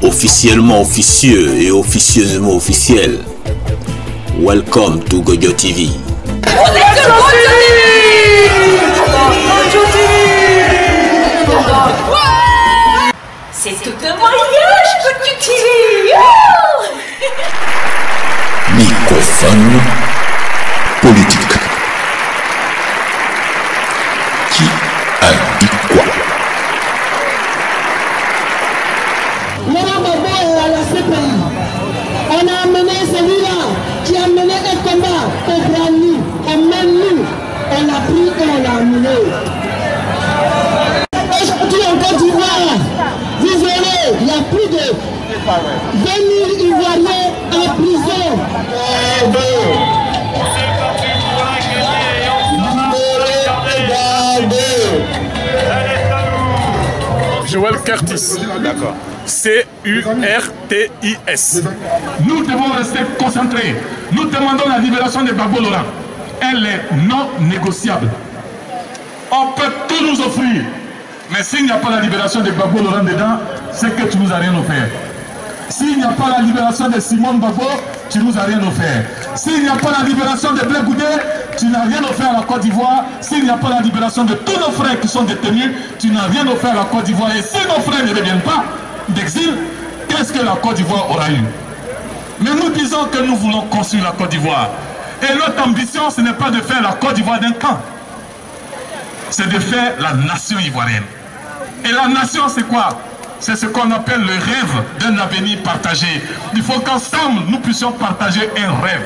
Officiellement officieux et officieusement officiel. Welcome to Gojo TV. C'est tout un mariage, Gojo TV. Microphone politique. Qui a dit quoi? On a amené celui-là qui a mené un combat au grand nous, et même nous, on l'a pris et on l'a amené. Aujourd'hui en Côte d'Ivoire, vous verrez, il y a plus de 20 000 Ivoiriens en prison. Joël Curtis. D'accord. C-U-R-T-I-S. Nous devons rester concentrés. Nous demandons la libération de Gbagbo Laurent. Elle est non négociable. On peut tout nous offrir. Mais s'il n'y a pas la libération de Gbagbo Laurent dedans, c'est que tu nous as rien offert. S'il n'y a pas la libération de Simone Gbagbo, tu nous as rien offert. S'il n'y a pas la libération de Blé Goudé, tu n'as rien offert à la Côte d'Ivoire. S'il n'y a pas la libération de tous nos frères qui sont détenus, tu n'as rien offert à la Côte d'Ivoire. Et si nos frères ne reviennent pas d'exil, qu'est-ce que la Côte d'Ivoire aura eu? Mais nous disons que nous voulons construire la Côte d'Ivoire. Et notre ambition, ce n'est pas de faire la Côte d'Ivoire d'un camp. C'est de faire la nation ivoirienne. Et la nation, c'est quoi? C'est ce qu'on appelle le rêve d'un avenir partagé. Il faut qu'ensemble, nous puissions partager un rêve.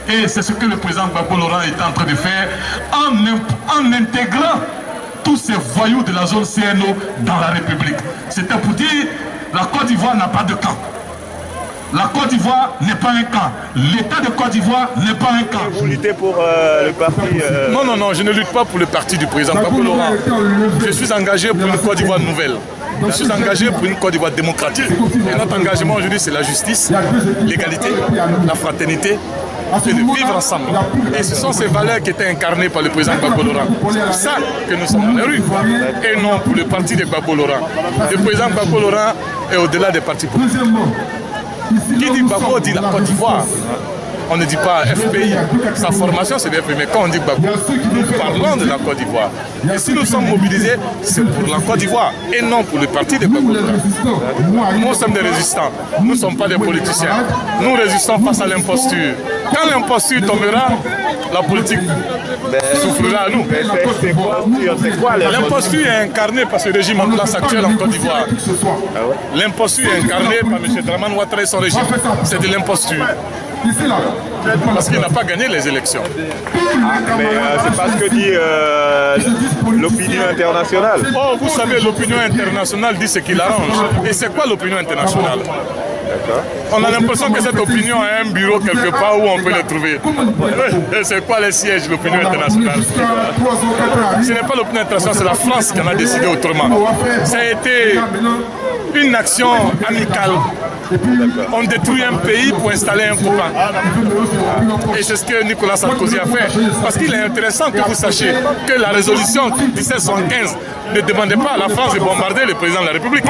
Et c'est ce que le président Gbagbo Laurent est en train de faire en intégrant tous ces voyous de la zone CNO dans la République. C'était pour dire, la Côte d'Ivoire n'a pas de camp. La Côte d'Ivoire n'est pas un camp. L'État de Côte d'Ivoire n'est pas un camp. Vous luttez pour le parti Non, je ne lutte pas pour le parti du président Gbagbo Laurent. Je suis engagé pour une Côte d'Ivoire nouvelle. Je suis engagé pour une Côte d'Ivoire démocratique. Et notre engagement aujourd'hui, c'est la justice, l'égalité, la fraternité, et de vivre ensemble. Et ce sont ces valeurs qui étaient incarnées par le président Gbagbo Laurent. C'est pour ça que nous sommes dans les rues. Et non pour le parti de Gbagbo Laurent. Le président Gbagbo Laurent est au-delà des partis politiques. Qui dit Gbagbo dit la Côte d'Ivoire. On ne dit pas FPI, sa formation c'est FPI, mais quand on dit Gbagbo, nous parlons de la Côte d'Ivoire. Et si nous sommes mobilisés, c'est pour la Côte d'Ivoire et non pour le parti de Gbagbo. Nous sommes des résistants, nous ne sommes pas des politiciens. Nous résistons face à l'imposture. Quand l'imposture tombera, la politique souffrira à nous. L'imposture est incarnée par ce régime en place actuel en Côte d'Ivoire. L'imposture est incarnée par M. Dramane Ouattara et son régime. C'est de l'imposture. Parce qu'il n'a pas gagné les élections. Mais c'est pas ce que dit l'opinion internationale. Oh, vous savez, l'opinion internationale dit ce qu'il arrange. Et c'est quoi l'opinion internationale? On a l'impression que cette opinion a un bureau quelque part où on peut le trouver. C'est quoi les sièges, l'opinion internationale? Ce n'est pas l'opinion internationale, c'est la France qui en a décidé autrement. Ça a été une action amicale. On détruit un pays pour installer un copain. Et c'est ce que Nicolas Sarkozy a fait. Parce qu'il est intéressant que vous sachiez que la résolution 1775 ne demandait pas à la France de bombarder le président de la République.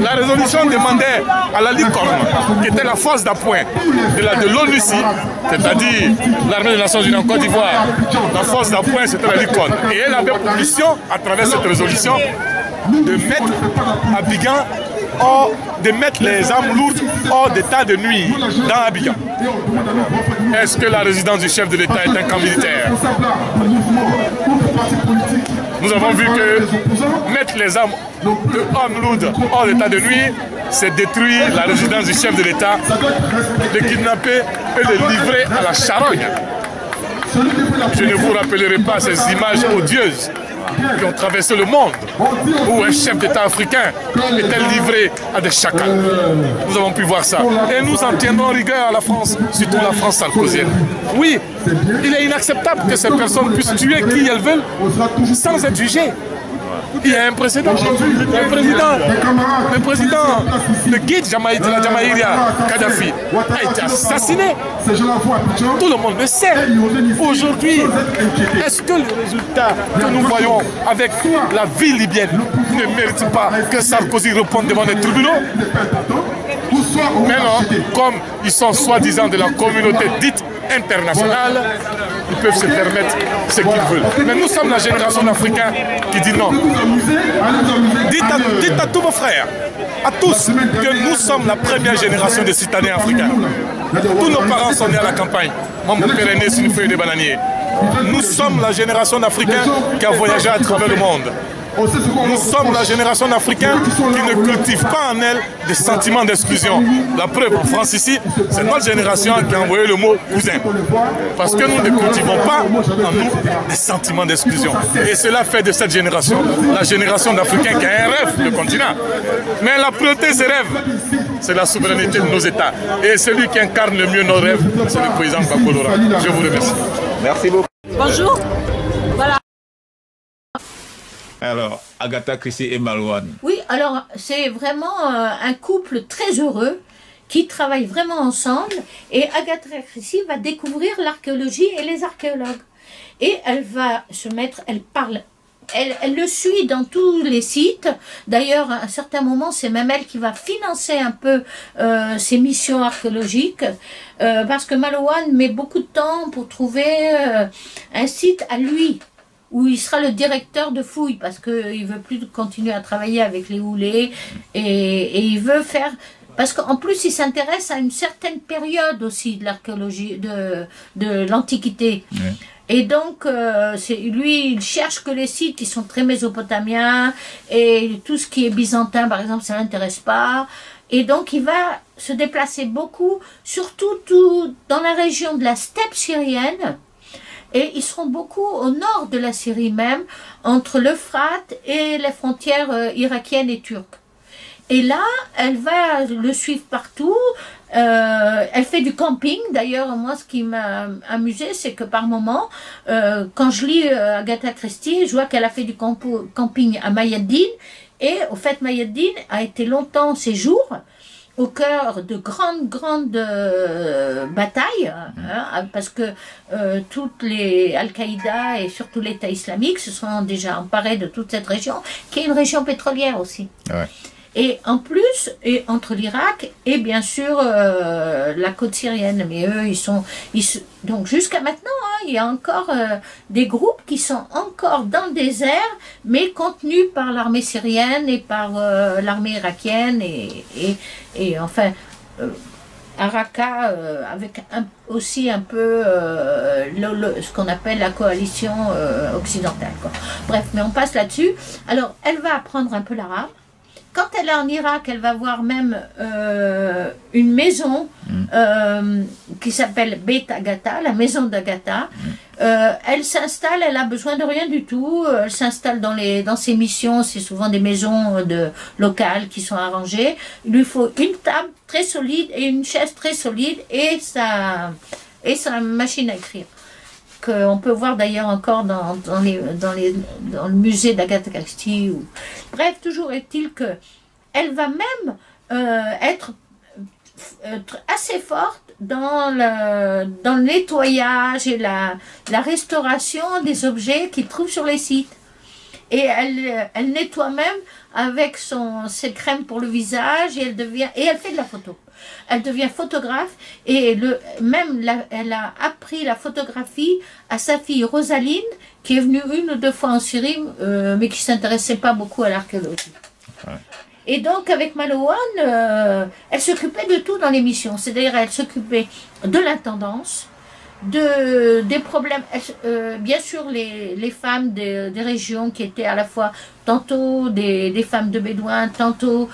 La résolution demandait à la licorne, qui était la force d'appoint de l'ONUCI, c'est-à-dire l'armée des Nations Unies en Côte d'Ivoire. La force d'appoint, c'était la licorne. Et elle avait pour mission, à travers cette résolution, de mettre Abidjan de mettre les armes lourdes hors d'état de nuire dans Abidjan. Est-ce que la résidence du chef de l'État est un camp militaire? Nous avons vu que mettre les armes lourdes hors d'état de nuire, c'est détruire la résidence du chef de l'État, de kidnapper et de livrer à la charogne. Je ne vous rappellerai pas ces images odieuses qui ont traversé le monde, où un chef d'État africain était livré à des chacals. Nous avons pu voir ça. Et nous en tiendrons rigueur à la France, surtout la France sarkozienne. Oui, il est inacceptable que ces personnes puissent tuer qui elles veulent sans être jugées. Il y a un précédent. Le président, le guide de la Jamaïria, Kadhafi, a été assassiné. Tout le monde le sait. Aujourd'hui, est-ce que le résultat que nous voyons avec la vie libyenne ne mérite pas que Sarkozy réponde devant les tribunaux? Mais non, comme ils sont soi-disant de la communauté dite internationale, ils peuvent se permettre ce qu'ils veulent. Mais nous sommes la génération d'Africains qui dit non. Dites à tous vos frères, à tous, que nous sommes la première génération de citadins africains. Tous nos parents sont nés à la campagne. Moi, mon père est né sur une feuille de bananier. Nous sommes la génération d'Africains qui a voyagé à travers le monde. Nous sommes la génération d'Africains qui ne cultivent pas en elle des sentiments d'exclusion. La preuve en France ici, c'est notre génération qui a envoyé le mot cousin. Parce que nous ne cultivons pas en nous des sentiments d'exclusion. Et cela fait de cette génération la génération d'Africains qui a un rêve, le continent. Mais la priorité de ces rêves, c'est la souveraineté de nos États. Et celui qui incarne le mieux nos rêves, c'est le président Gbagbo Laurent. Je vous remercie. Merci beaucoup. Bonjour. Voilà. Alors, Agatha Christie et Malouane. Oui, alors c'est vraiment un couple très heureux qui travaille vraiment ensemble et Agatha Christie va découvrir l'archéologie et les archéologues. Et elle va se mettre, elle parle, elle le suit dans tous les sites. D'ailleurs, à un certain moment, c'est même elle qui va financer un peu ses missions archéologiques parce que Malouane met beaucoup de temps pour trouver un site à lui, où il sera le directeur de fouilles, parce qu'il ne veut plus continuer à travailler avec les houlets, et il veut faire... Parce qu'en plus, il s'intéresse à une certaine période aussi de l'archéologie, de l'Antiquité. Oui. Et donc, lui, il cherche que les sites qui sont très mésopotamiens, et tout ce qui est byzantin, par exemple, ça ne l'intéresse pas. Et donc, il va se déplacer beaucoup, surtout dans la région de la steppe syrienne. Et ils seront beaucoup au nord de la Syrie même, entre l'Euphrate et les frontières irakiennes et turques. Et là, elle va le suivre partout. Elle fait du camping. D'ailleurs, moi, ce qui m'a amusé, c'est que par moment, quand je lis Agatha Christie, je vois qu'elle a fait du camping à Mayaddin. Et au fait, Mayaddin a été longtemps séjour au cœur de grandes batailles, hein, parce que toutes les Al-Qaïda et surtout l'État islamique se sont déjà emparés de toute cette région, qui est une région pétrolière aussi. Ouais. Et en plus, et entre l'Irak et bien sûr la côte syrienne. Mais eux, donc jusqu'à maintenant, hein, il y a encore des groupes qui sont encore dans le désert, mais contenus par l'armée syrienne et par l'armée irakienne et enfin Araka avec aussi un peu ce qu'on appelle la coalition occidentale, quoi. Bref, mais on passe là-dessus. Alors, elle va apprendre un peu l'arabe. Quand elle est en Irak, elle va voir même une maison qui s'appelle Beit Agatha, la maison d'Agatha. Elle s'installe, elle a besoin de rien du tout. Elle s'installe dans ses missions, c'est souvent des maisons locales qui sont arrangées. Il lui faut une table très solide et une chaise très solide et sa machine à écrire, qu'on peut voir d'ailleurs encore dans le musée d'Agatha Christie. Bref, toujours est-il que elle va même être assez forte dans le nettoyage et la restauration des objets qu'ils trouvent sur les sites. Et elle nettoie même avec ses crèmes pour le visage et elle fait de la photo. Elle devient photographe et elle a appris la photographie à sa fille Rosaline, qui est venue 1 ou 2 fois en Syrie, mais qui ne s'intéressait pas beaucoup à l'archéologie. Ouais. Et donc avec Malouane, elle s'occupait de tout dans l'émission. C'est-à-dire elle s'occupait de l'intendance, des problèmes, bien sûr les femmes des régions qui étaient à la fois tantôt des femmes de bédouins, tantôt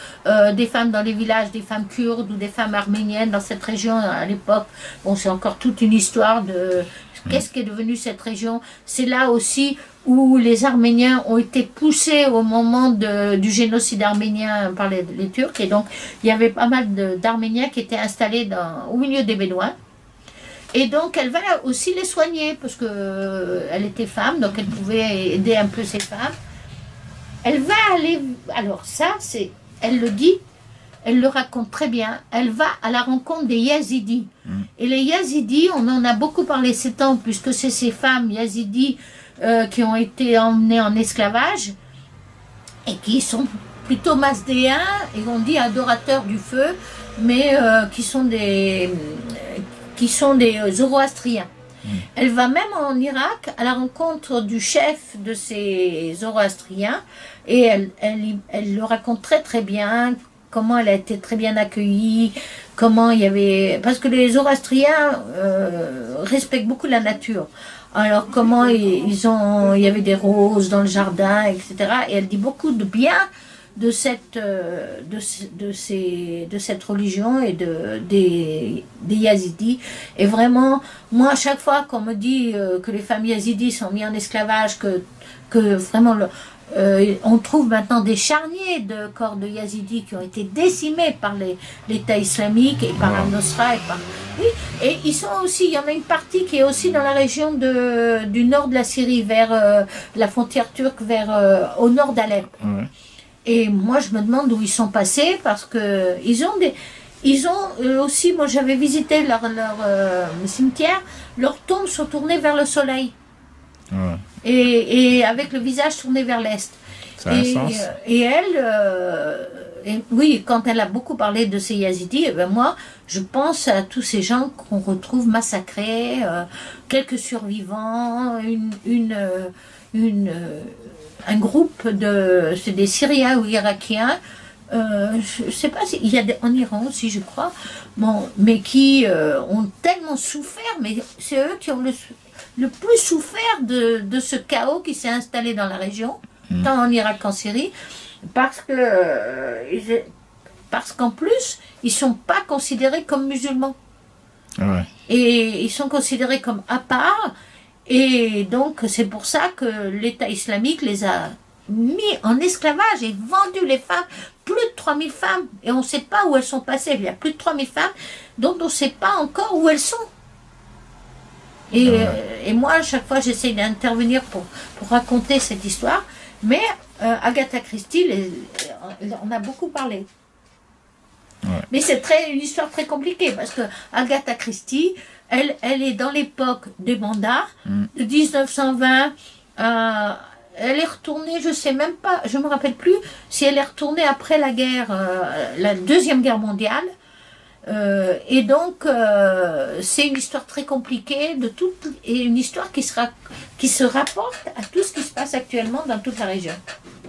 des femmes dans les villages, des femmes kurdes ou des femmes arméniennes dans cette région à l'époque. Bon, c'est encore toute une histoire de qu'est-ce qui est devenu cette région. C'est là aussi où les Arméniens ont été poussés au moment du génocide arménien par les Turcs, et donc il y avait pas mal d'Arméniens qui étaient installés au milieu des bédouins. Et donc elle va aussi les soigner, parce qu'elle était femme, donc elle pouvait aider un peu ces femmes. Elle va aller... Alors ça, c'est... Elle le dit, elle le raconte très bien. Elle va à la rencontre des Yazidis. Et les Yazidis, on en a beaucoup parlé ces temps, puisque c'est ces femmes Yazidis qui ont été emmenées en esclavage et qui sont plutôt masdéens, et on dit adorateurs du feu, mais qui sont des zoroastriens. Elle va même en Irak à la rencontre du chef de ces zoroastriens, et elle le raconte très très bien, comment elle a été très bien accueillie, comment il y avait... Parce que les zoroastriens respectent beaucoup la nature. Alors comment il y avait des roses dans le jardin, etc. Et elle dit beaucoup de bien de cette religion et des Yazidis. Et vraiment, moi, à chaque fois qu'on me dit que les femmes Yazidis sont mises en esclavage, que vraiment on trouve maintenant des charniers de corps de Yazidis qui ont été décimés par l'État islamique et par Al-Nusra. Et ils sont aussi, il y en a une partie qui est aussi dans la région du nord de la Syrie, vers la frontière turque, au nord d'Alep. Et moi, je me demande où ils sont passés, parce que ils ont aussi, moi j'avais visité leur cimetière, leurs tombes sont tournées vers le soleil. Et avec le visage tourné vers l'est. Ça a un sens. Et elle, oui, quand elle a beaucoup parlé de ces Yazidis, eh ben moi, je pense à tous ces gens qu'on retrouve massacrés, quelques survivants, un groupe c'est des Syriens ou Irakiens, je ne sais pas s'il y a en Iran aussi, je crois, bon, mais qui ont tellement souffert, mais c'est eux qui ont le plus souffert de ce chaos qui s'est installé dans la région, tant en Irak qu'en Syrie, parce qu'en plus, ils ne sont pas considérés comme musulmans. Et ils sont considérés comme à part. Et donc, c'est pour ça que l'État islamique les a mis en esclavage et vendu les femmes, plus de 3000 femmes. Et on ne sait pas où elles sont passées. Il y a plus de 3000 femmes dont on ne sait pas encore où elles sont. Et moi, à chaque fois, j'essaie d'intervenir pour raconter cette histoire. Mais Agatha Christie, on a beaucoup parlé. Mais c'est une histoire très compliquée, parce que Agatha Christie, elle est dans l'époque des mandats, de 1920, elle est retournée, je sais même pas, je me rappelle plus si elle est retournée après la guerre, la Deuxième Guerre mondiale, et donc c'est une histoire très compliquée, et une histoire qui se rapporte à tout ce qui se passe actuellement dans toute la région.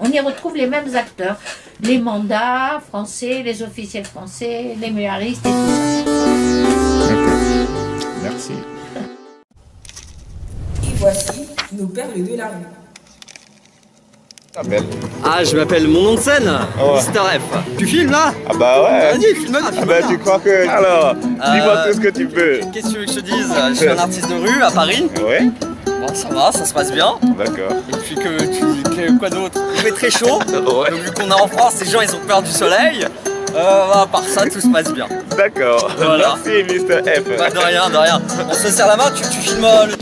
On y retrouve les mêmes acteurs, les mandats français, les officiels français, les mémoiristes et tout ça. Merci. Et voici nos perles de la rue. Ah, je m'appelle mon nom de scène, Mr. F. Tu filmes là? Ah bah ouais. Vas-y, filme-moi. Ah bah tu crois que... Alors, dis-moi tout ce que tu peux. Qu'est-ce que tu veux que je te dise? Je suis un artiste de rue à Paris. Ouais. Bon, ça va, ça se passe bien. D'accord. Et puis quoi d'autre? Il fait très chaud. Donc vu qu'on est en France, les gens ils ont peur du soleil. À part ça, tout se passe bien. D'accord. Voilà. Merci Mr. F. Bah, de rien, de rien. On se serre la main, tu filmes le...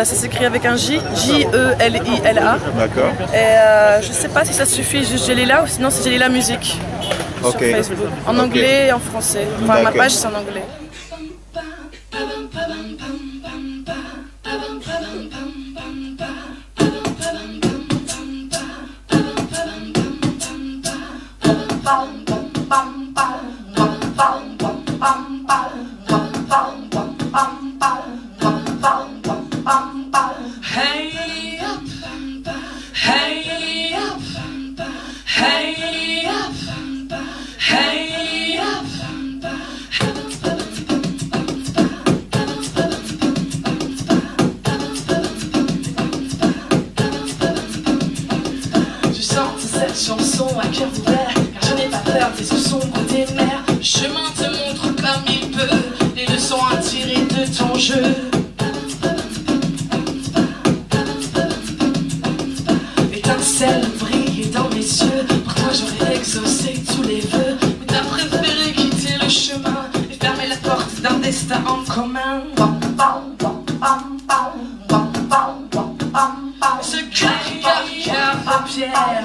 ça s'écrit avec un J, J-E-L-I-L-A. D'accord. Et je sais pas si ça suffit juste Jalila ou sinon c'est Jalila Musique sur Facebook. En anglais et en français. Enfin, ma page c'est en anglais. Chanson à cœur ouvert, car je n'ai pas peur des eaux sombres des mers. Le chemin te montre comme il peut les leçons à tirer de ton jeu. L'étincelle brille dans mes yeux, pour toi j'aurais exaucé tous les vœux. Mais t'as préféré quitter le chemin et fermer la porte d'un destin en commun. Ce cœur de pierre,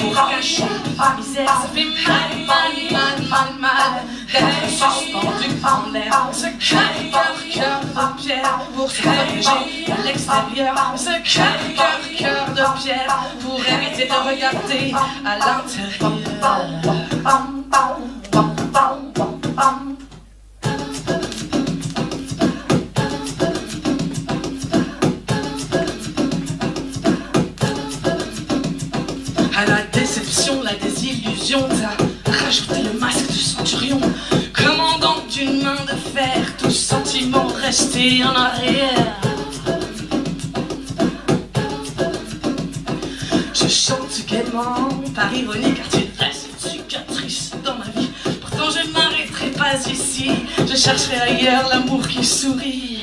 pour cacher la misère, ça fait mal, d'être suspendu en l'air. Ce cœur de pierre, pour se protéger à l'extérieur. Ce cœur de pierre, pour éviter de regarder à l'intérieur. À la déception, la désillusion, t'as rajouté le masque du centurion. Commandant d'une main de fer, tout sentiment resté en arrière. Je chante gaiement, par ironie, car tu restes une cicatrice dans ma vie. Pourtant je ne m'arrêterai pas ici, je chercherai ailleurs l'amour qui sourit.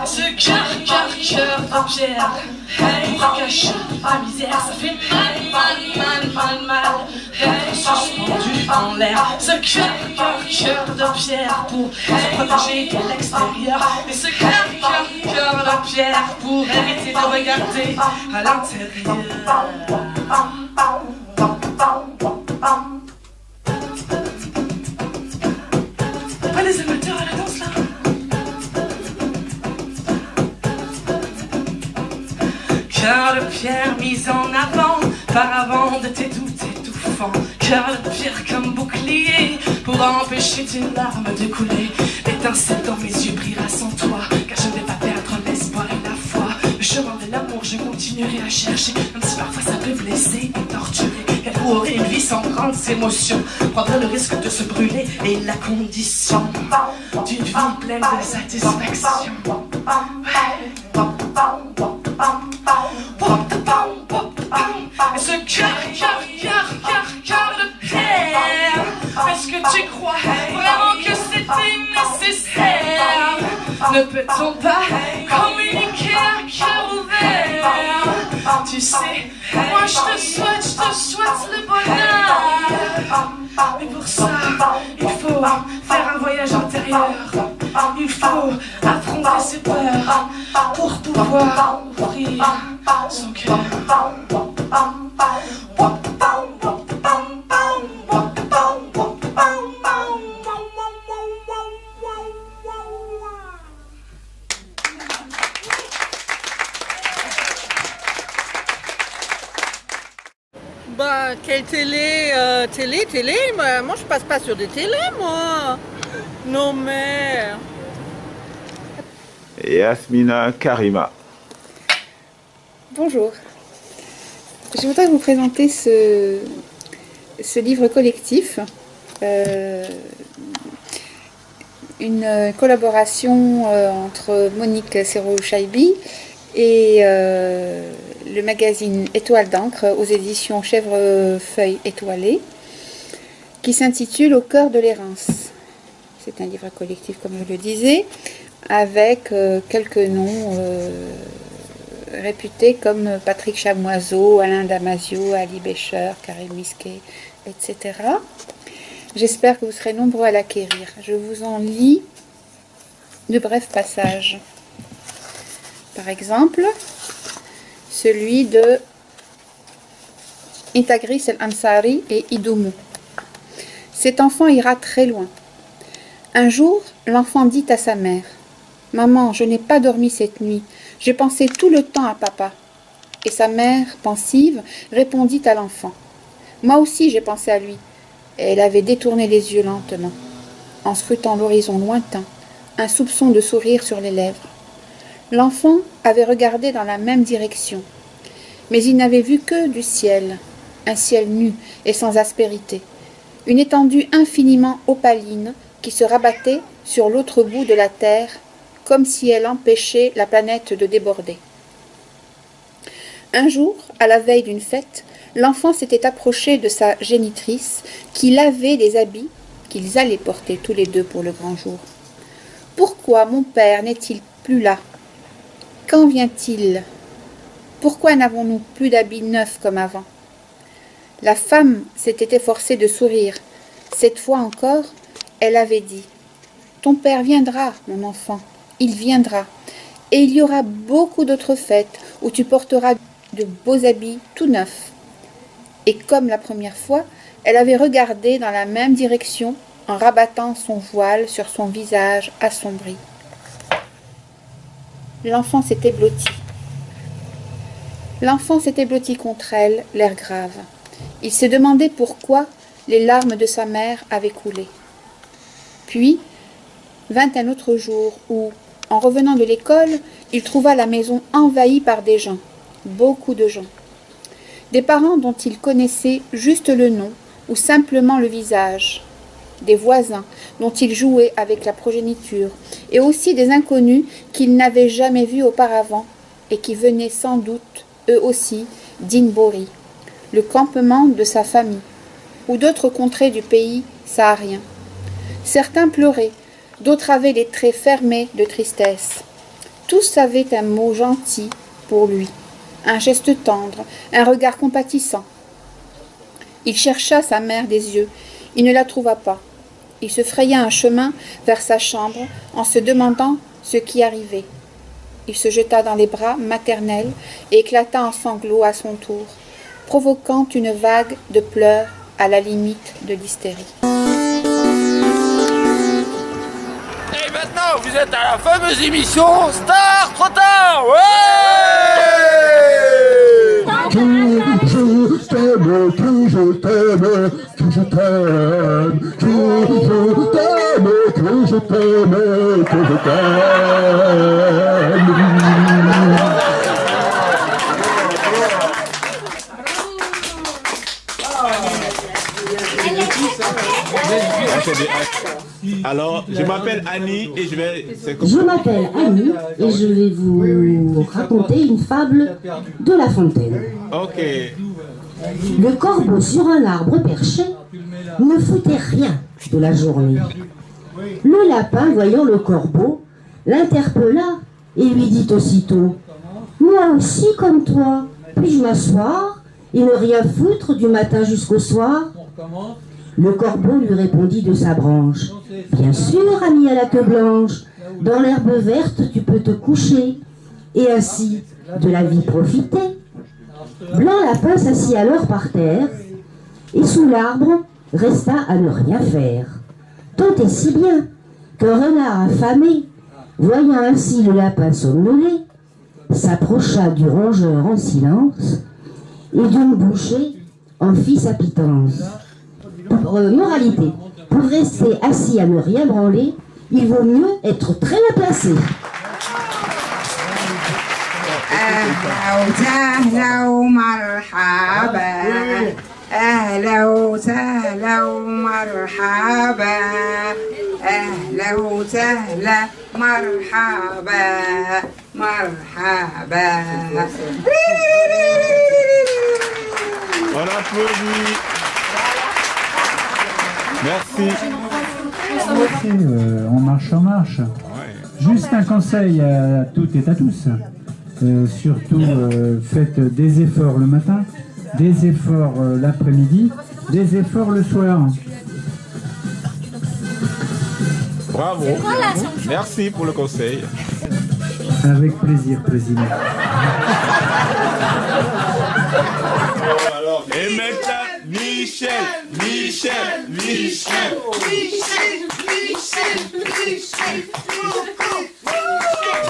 Ce cœur de pierre, pour cacher la misère, ça fait mal, d'être suspendu en l'air. Ce cœur de pierre, pour se protéger de l'extérieur. Et ce cœur de pierre, pour éviter de regarder à l'intérieur. Pas les amateurs à la danse là? Cœur de pierre mis en avant, paravent de tes doutes étouffants. Cœur de pierre comme bouclier, pour empêcher tes larmes de couler. L'étincelle dans mes yeux brillera sans toi, car je ne vais pas perdre l'espoir et la foi. Le chemin de l'amour je continuerai à chercher, même si parfois ça peut blesser et torturer. Car vous aurez une vie sans grandes émotions, prendre le risque de se brûler est la condition d'une vie pleine de satisfaction. Et ce cœur de pierre, est-ce que tu crois vraiment que c'était nécessaire? Ne peut-on pas communiquer à cœur ouvert? Tu sais, moi je te souhaite le bonheur. Mais pour ça, il faut faire un voyage intérieur. Il faut affronter ses peurs pour pouvoir ouvrir son cœur. Bah, quelle télé, télé, moi je passe pas sur des télés, moi. Non mais... Yasmina Karima. Bonjour. Je voudrais vous présenter ce livre collectif, une collaboration entre Monique Serrou-Chaibi et le magazine Étoile d'encre aux éditions Chèvrefeuille étoilée, qui s'intitule Au cœur de l'errance. C'est un livre collectif, comme je le disais, avec quelques noms réputés comme Patrick Chamoiseau, Alain Damasio, Ali Bécher, Karim Misquet, etc. J'espère que vous serez nombreux à l'acquérir. Je vous en lis de brefs passages. Par exemple, celui de Intagris el-Ansari et Idoumou. Cet enfant ira très loin. Un jour, l'enfant dit à sa mère, « Maman, je n'ai pas dormi cette nuit. J'ai pensé tout le temps à papa. » Et sa mère, pensive, répondit à l'enfant, « Moi aussi j'ai pensé à lui. » Et elle avait détourné les yeux lentement, en scrutant l'horizon lointain, un soupçon de sourire sur les lèvres. L'enfant avait regardé dans la même direction, mais il n'avait vu que du ciel, un ciel nu et sans aspérité, une étendue infiniment opaline qui se rabattait sur l'autre bout de la terre, comme si elle empêchait la planète de déborder. Un jour, à la veille d'une fête, l'enfant s'était approché de sa génitrice qui lavait les habits qu'ils allaient porter tous les deux pour le grand jour. « Pourquoi mon père n'est-il plus là? Quand vient-il? Pourquoi n'avons-nous plus d'habits neufs comme avant ?» La femme s'était efforcée de sourire. Cette fois encore, elle avait dit « Ton père viendra, mon enfant, il viendra, et il y aura beaucoup d'autres fêtes où tu porteras de beaux habits tout neufs. » Et comme la première fois, elle avait regardé dans la même direction en rabattant son voile sur son visage assombri. L'enfant s'était blotti. L'enfant s'était blotti contre elle, l'air grave. Il se demandait pourquoi les larmes de sa mère avaient coulé. Puis vint un autre jour où, en revenant de l'école, il trouva la maison envahie par des gens, beaucoup de gens. Des parents dont il connaissait juste le nom ou simplement le visage, des voisins dont il jouait avec la progéniture, et aussi des inconnus qu'il n'avait jamais vus auparavant et qui venaient sans doute, eux aussi, d'Inbori, le campement de sa famille, ou d'autres contrées du pays saharien. Certains pleuraient, d'autres avaient les traits fermés de tristesse. Tous avaient un mot gentil pour lui, un geste tendre, un regard compatissant. Il chercha sa mère des yeux, il ne la trouva pas. Il se fraya un chemin vers sa chambre en se demandant ce qui arrivait. Il se jeta dans les bras maternels et éclata en sanglots à son tour, provoquant une vague de pleurs à la limite de l'hystérie. Et maintenant, vous êtes à la fameuse émission Star Trop Tard. Ouais! Je t'aime, que je t'aime, que je t'aime, que je t'aime, que je t'aime, que je t'aime. Alors, je m'appelle Annie et je vais... Je m'appelle Annie et je vais vous raconter une fable de La Fontaine. Ok. Le corbeau sur un arbre perché ne foutait rien de la journée. Le lapin, voyant le corbeau, l'interpella et lui dit aussitôt « Moi aussi comme toi, puis-je m'asseoir et ne rien foutre du matin jusqu'au soir ?» Le corbeau lui répondit de sa branche « Bien sûr, ami à la queue blanche, dans l'herbe verte tu peux te coucher et ainsi de la vie profiter. » Blanc Lapin s'assit alors par terre et sous l'arbre resta à ne rien faire. Tant et si bien qu'un renard affamé, voyant ainsi le lapin somnolé, s'approcha du rongeur en silence et d'une bouchée en fit sa pitance. Moralité, pour rester assis à ne rien branler, il vaut mieux être très bien placé. أهلا وسهلا ومرحبا أهلا وسهلا ومرحبا أهلا وسهلا مرحبا مرحبا. On applaudit. Merci. On marche en marche. Juste un conseil à toutes et à tous. Surtout, faites des efforts le matin, des efforts l'après-midi, des efforts le soir. Bravo. Merci pour le conseil. Avec plaisir, président. Et maintenant, Michel.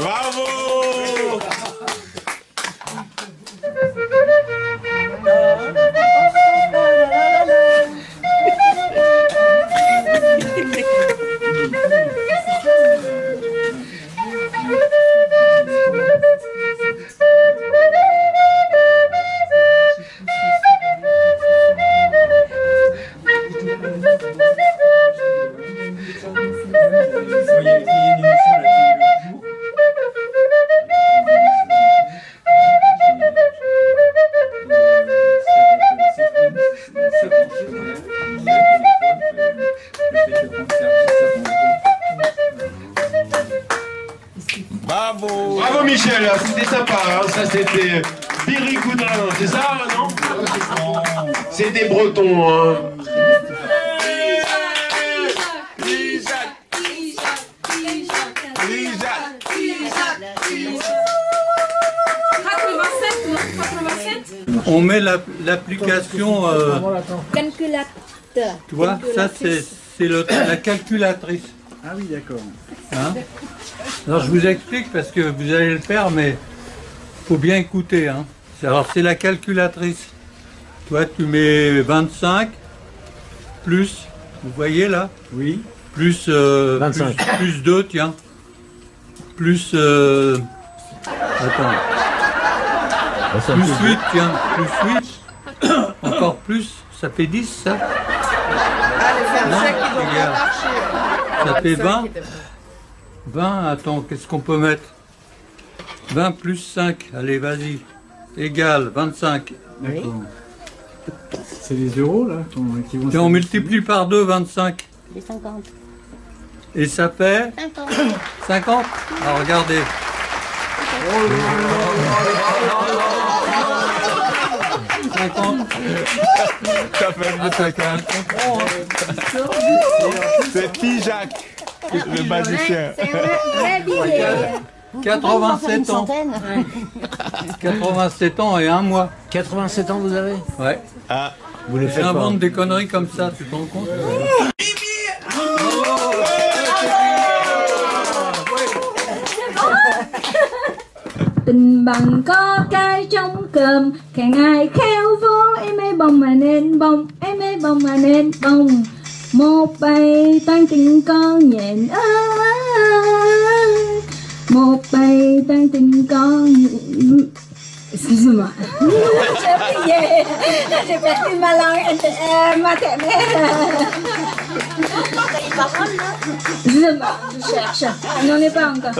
Bravo. Bravo Michel, c'était sympa, hein. Ça c'était Birigoudin, c'est ça, non? C'est des Bretons, hein. On met l'application... Calculateur. Tu vois, ça c'est la calculatrice. Ah oui, d'accord. Hein? Alors je vous explique parce que vous allez le faire, mais il faut bien écouter. Hein. Alors c'est la calculatrice. Toi tu mets 25 plus, vous voyez là? Oui. Plus, 25. Plus 2, tiens. Plus... attends. Plus 8, tiens. Plus 8. Encore plus. Ça fait 10, ça? Ah, les Français qui vont pas marcher. Ça fait 20. 20, attends, qu'est-ce qu'on peut mettre? 20 plus 5, allez, vas-y. Égal, 25. D'accord. C'est les euros, là, qui vont... Et on multiplie par 2, 25. C'est 50. Et ça fait 50. 50. Alors regardez. 50. Ça fait mieux 50. C'est Pijac, le magicien. 87 ans. 87 ans et 1 mois. 87 ans vous avez? Ouais. Ah, vous les faites pas. J'invente des conneries comme ça, tu te rends compte? Tình bằng có cái trong cơm, càng ngày khéo vô em ấy bông mà nên bông, em ấy bông mà nên bông. Một bầy tan tình con nhện ơi, một bầy tan tình con nhện. Excusez-moi. J'ai perdu ma langue maternelle. Je cherche. On n'en est pas encore.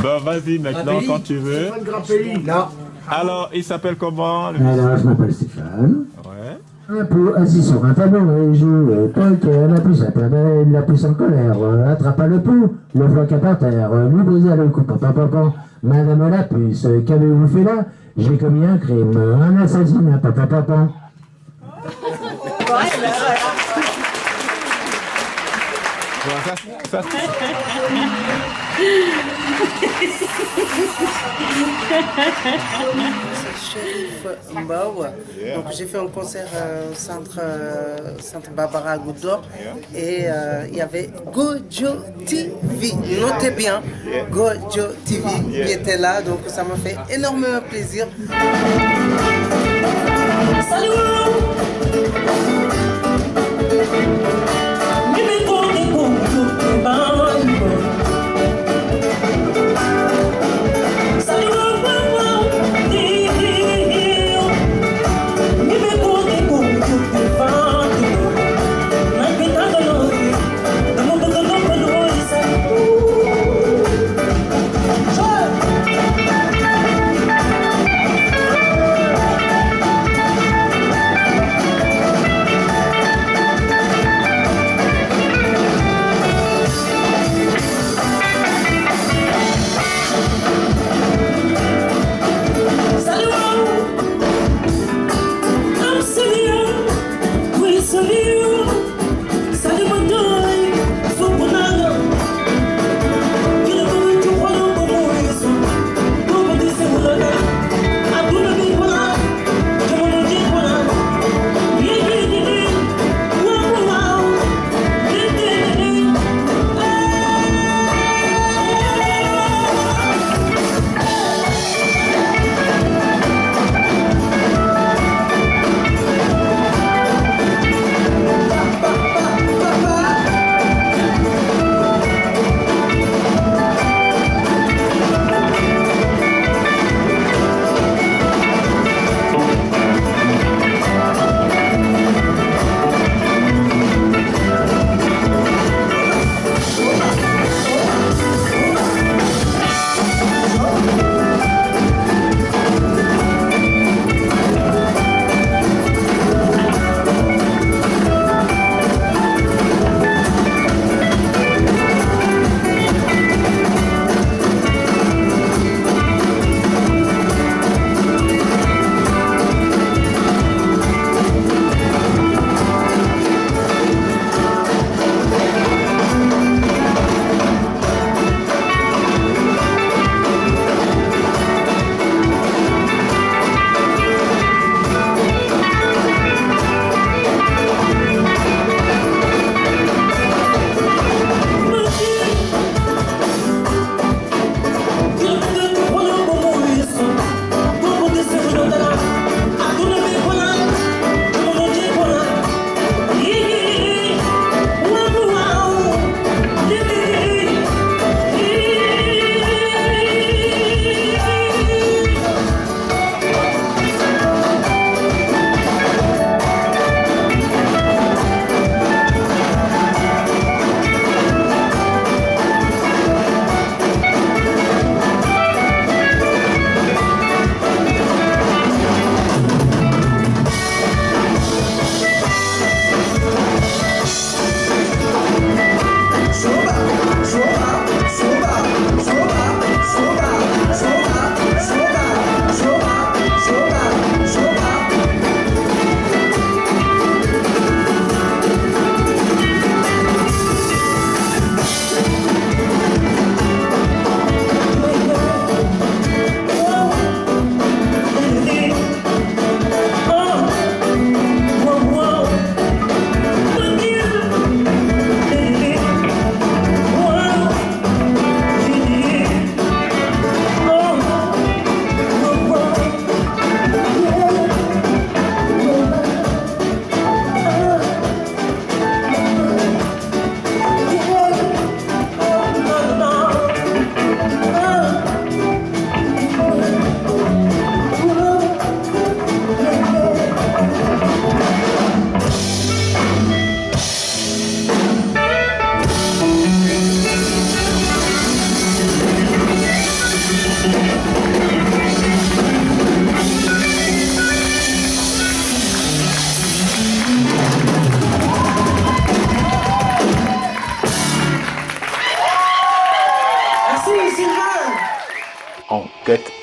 Bon, vas-y maintenant quand tu veux. Non. Alors, il s'appelle comment? Alors, je m'appelle Stéphane. Ouais. Un peu assis sur un tabouret, joue poker, la puce appelle, la puce en colère, attrapa le pouls, le floc par terre, lui brisa le cou, papa. Madame la puce, qu'avez-vous fait là? J'ai commis un crime, un assassinat, papa. Chérif Mbaou. Donc j'ai fait un concert au centre Barbara à Goutte d'Or et il y avait Gojo TV. Notez bien, Gojo TV qui était là, donc ça m'a fait énormément plaisir.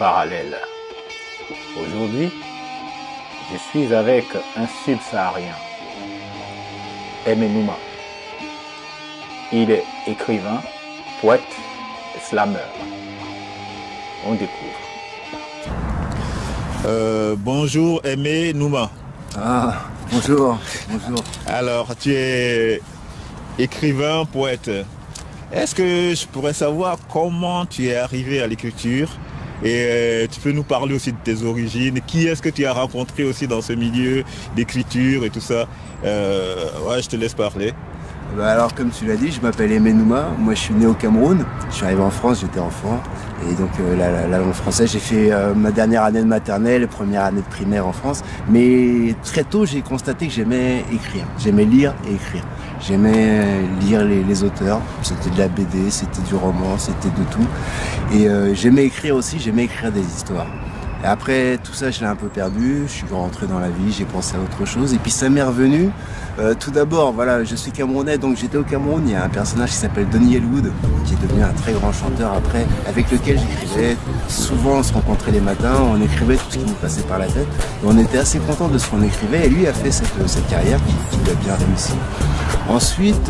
parallèle. Aujourd'hui, je suis avec un subsaharien, Aimé Nouma. Il est écrivain, poète et slameur. On découvre. Bonjour Aimé Nouma. Ah, bonjour, bonjour. Alors, tu es écrivain, poète. Est-ce que je pourrais savoir comment tu es arrivé à l'écriture? Et tu peux nous parler aussi de tes origines. Qui est-ce que tu as rencontré aussi dans ce milieu d'écriture et tout ça? Ouais, je te laisse parler. Alors, comme tu l'as dit, je m'appelle Aimé Nouma. Moi, je suis né au Cameroun. Je suis arrivé en France, j'étais enfant. Et donc, la langue française, j'ai fait ma dernière année de maternelle, première année de primaire en France. Mais très tôt, j'ai constaté que j'aimais écrire. J'aimais lire et écrire. J'aimais lire les auteurs. C'était de la BD, c'était du roman, c'était de tout. Et j'aimais écrire aussi, j'aimais écrire des histoires. Et après tout ça, je l'ai un peu perdu, je suis rentré dans la vie, j'ai pensé à autre chose. Et puis ça m'est revenu. Tout d'abord, voilà, je suis camerounais, donc j'étais au Cameroun. Il y a un personnage qui s'appelle Donny Elwood, qui est devenu un très grand chanteur après, avec lequel j'écrivais. Souvent, on se rencontrait les matins, on écrivait tout ce qui nous passait par la tête. Et on était assez contents de ce qu'on écrivait. Et lui a fait cette carrière qui a bien réussi. Ensuite,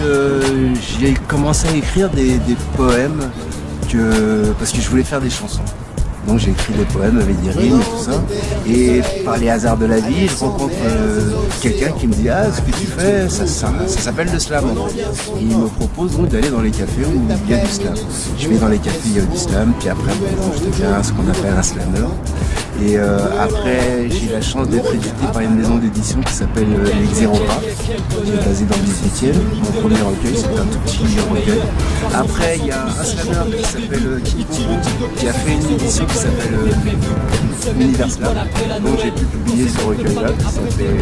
j'ai commencé à écrire des poèmes parce que je voulais faire des chansons. Donc j'ai écrit des poèmes avec des rimes et tout ça. Et par les hasards de la vie, je rencontre quelqu'un qui me dit « Ah, ce que tu fais, ça s'appelle le slam. » Et il me propose donc d'aller dans les cafés où il y a du slam. Je vais dans les cafés, il y a du slam, puis après je deviens ce qu'on appelle un slammer. Et après, j'ai eu la chance d'être édité par une maison d'édition qui s'appelle Les Xéropa, qui est basée dans le 18e. Mon premier recueil, c'est un tout petit recueil. Après, il y a un slammer qui s'appelle qui a fait une édition qui s'appelle Univers Slam. Donc j'ai pu publier ce recueil-là, qui s'appelle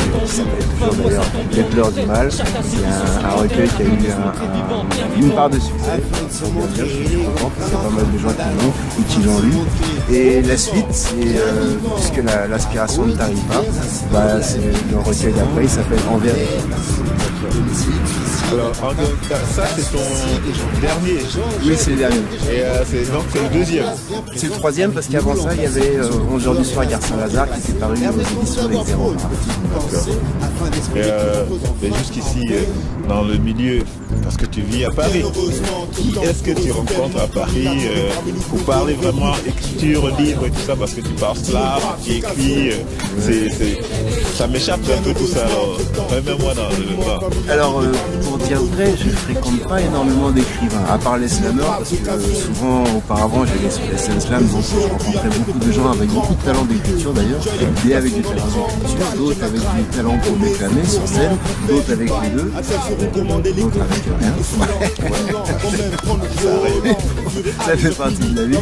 toujours d'ailleurs Les Pleurs du Mal. C'est un recueil qui a eu une part de succès. Je suis content parce qu'il y a pas mal de gens qui l'ont ou qui l'ont lu. Et la suite, c'est puisque l'aspiration ne t'arrive pas, c'est le recueil d'après, il s'appelle En vérité. Alors, ça c'est ton dernier? Oui, c'est le dernier. Et donc c'est le deuxième? C'est le troisième parce qu'avant ça, il y avait 11 heures du soir, Gare Saint-Lazare qui était paru aux éditions Les Xéropa. Et jusqu'ici, dans le milieu, parce que tu vis à Paris, qui est-ce que tu rencontres à Paris pour parler vraiment écriture, livre et tout ça, parce que tu parles slave, tu écris, ça m'échappe un peu tout ça, alors remets-moi dans le bas. Alors, pour dire vrai, je fréquente pas énormément d'écrivains, à part les slammers, parce que souvent, auparavant, j'allais sur les scènes slam, donc je rencontrais beaucoup de gens avec beaucoup de talent d'écriture d'ailleurs, et avec du talent d'écriture, d'autres avec du talent pour déclamer sur scène, d'autres avec les deux, d'autres avec rien. Ça fait partie de la vie.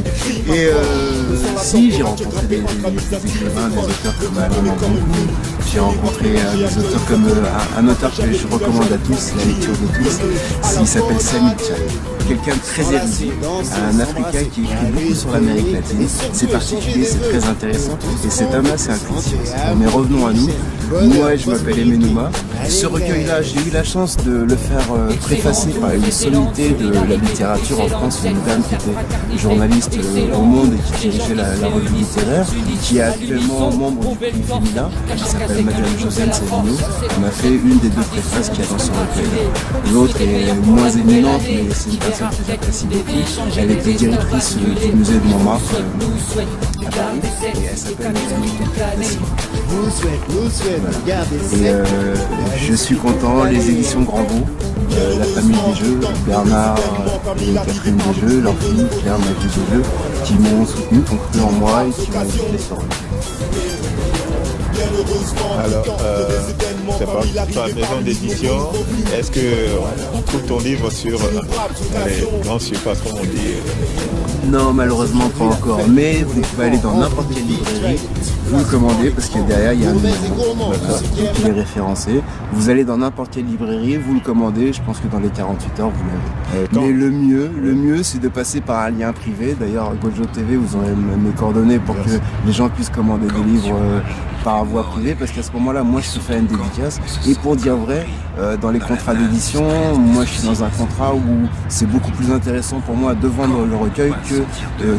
Et si, j'ai rencontré des écrivains, des auteurs comme Alain Mandon, j'ai rencontré des auteurs comme un auteur que je recommande à tous, la lecture de tous, il s'appelle Sami Tchad, quelqu'un de très érudit, un Africain qui écrit beaucoup sur l'Amérique latine, c'est particulier, c'est très intéressant, et cet homme-là c'est un critique. Mais revenons à nous, moi je m'appelle Aimé Nouma, ce recueil-là j'ai eu la chance de le faire préfacer par une sommité de la littérature en France, une dame qui était journaliste au Monde et qui dirigeait la revue littéraire, qui est actuellement membre du prix féminin, qui s'appelle Madame Josiane Savigno, m'a fait une des deux préfaces qu'il y a dans ce recueil. L'autre est moins éminente, mais c'est une personne que j'apprécie beaucoup. Elle était directrice du musée de Montmartre à Paris, et elle s'appelle Voilà. Et je suis content, les éditions Grand Beau, la famille des jeux, Bernard et Catherine des jeux, leur fille Claire Mathieu des jeux, qui m'ont soutenu, qui ont cru en moi et qui m'ont invité sur Alors, c'est pas ta maison d'édition. Est-ce qu'on trouve ton livre sur les grandes surfaces, comme on dit? Non, malheureusement pas encore, mais vous pouvez aller dans n'importe quelle librairie, vous le commandez parce que derrière il y a un numéro qui est référencé. Vous allez dans n'importe quelle librairie, vous le commandez, je pense que dans les 48 heures vous l'avez. Mais le mieux c'est de passer par un lien privé. D'ailleurs, Gojo TV, vous aurez mes coordonnées pour que les gens puissent commander des livres par voie privé parce qu'à ce moment-là, moi je te fais une dédicace. Et pour dire vrai, dans les contrats d'édition, moi je suis dans un contrat où c'est beaucoup plus intéressant pour moi de vendre le recueil que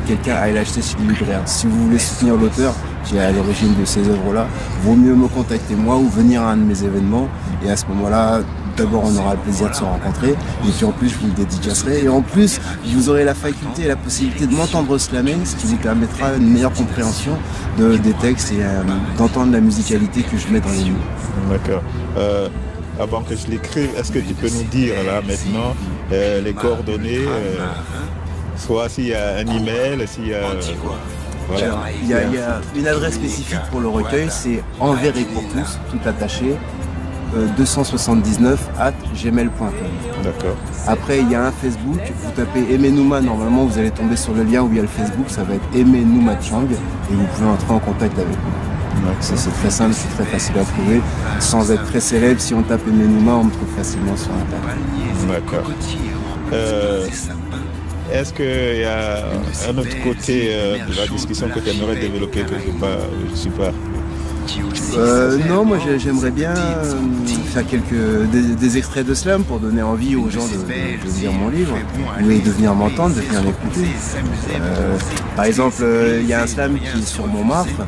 quelqu'un aille l'acheter chez le libraire. Si vous voulez soutenir l'auteur qui est à l'origine de ces œuvres-là, vaut mieux me contacter moi ou venir à un de mes événements. Et à ce moment-là, d'abord on aura le plaisir de se rencontrer et puis en plus je vous le dédicacerai et en plus vous aurez la faculté et la possibilité de m'entendre slammer, ce qui vous permettra une meilleure compréhension des textes et d'entendre la musicalité que je mets dans les mots. D'accord. Avant que je l'écrive, est-ce que tu peux nous dire là maintenant les coordonnées, soit s'il y a un email, s'il y a... Voilà. Il y a une adresse spécifique pour le recueil, c'est Envers et pour tous, tout attaché, 279@gmail.com. D'accord. Après, il y a un Facebook, vous tapez Aimé Nouma, normalement vous allez tomber sur le lien où il y a le Facebook, ça va être Aimé Nouma Chang et vous pouvez entrer en contact avec nous. C'est très simple, c'est très facile à trouver, sans être très célèbre. Si on tape Aimé Nouma, on me trouve facilement sur Internet. D'accord. Est-ce qu'il y a un autre côté de la discussion que tu aimerais développer que je ne sais pas? Non, moi j'aimerais bien faire des extraits de slam pour donner envie aux gens de lire mon livre, mais de venir m'entendre, de venir l'écouter. Par exemple, il y a un slam qui est sur Montmartre,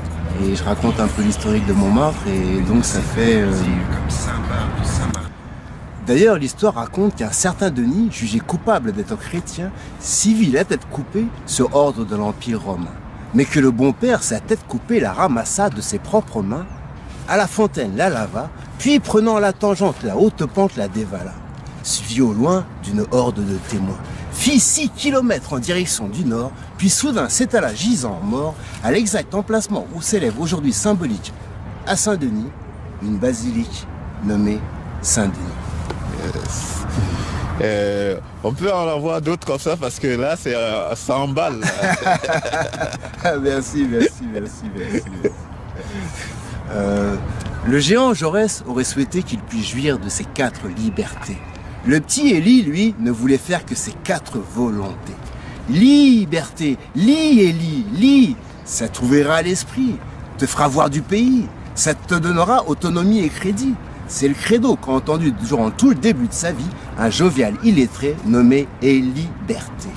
et je raconte un peu l'historique de Montmartre, et donc ça fait... D'ailleurs, l'histoire raconte qu'un certain Denis, jugé coupable d'être chrétien, civil à tête coupée, sur ordre de l'Empire romain. Mais que le bon père, sa tête coupée, la ramassa de ses propres mains, à la fontaine la lava, puis prenant la tangente, la haute pente la dévala, suivi au loin d'une horde de témoins, fit 6 kilomètres en direction du nord, puis soudain s'étala gisant mort à l'exact emplacement où s'élève aujourd'hui symbolique à Saint-Denis une basilique nommée Saint-Denis. On peut en avoir d'autres comme ça parce que là c'est 100 balles. Merci. Le géant Jaurès aurait souhaité qu'il puisse jouir de ses 4 libertés. Le petit Élie, lui, ne voulait faire que ses 4 volontés. Liberté, lis, ça t'ouvrira à l'esprit, te fera voir du pays, ça te donnera autonomie et crédit. C'est le credo qu'a entendu durant tout le début de sa vie un jovial illettré nommé Éliberté.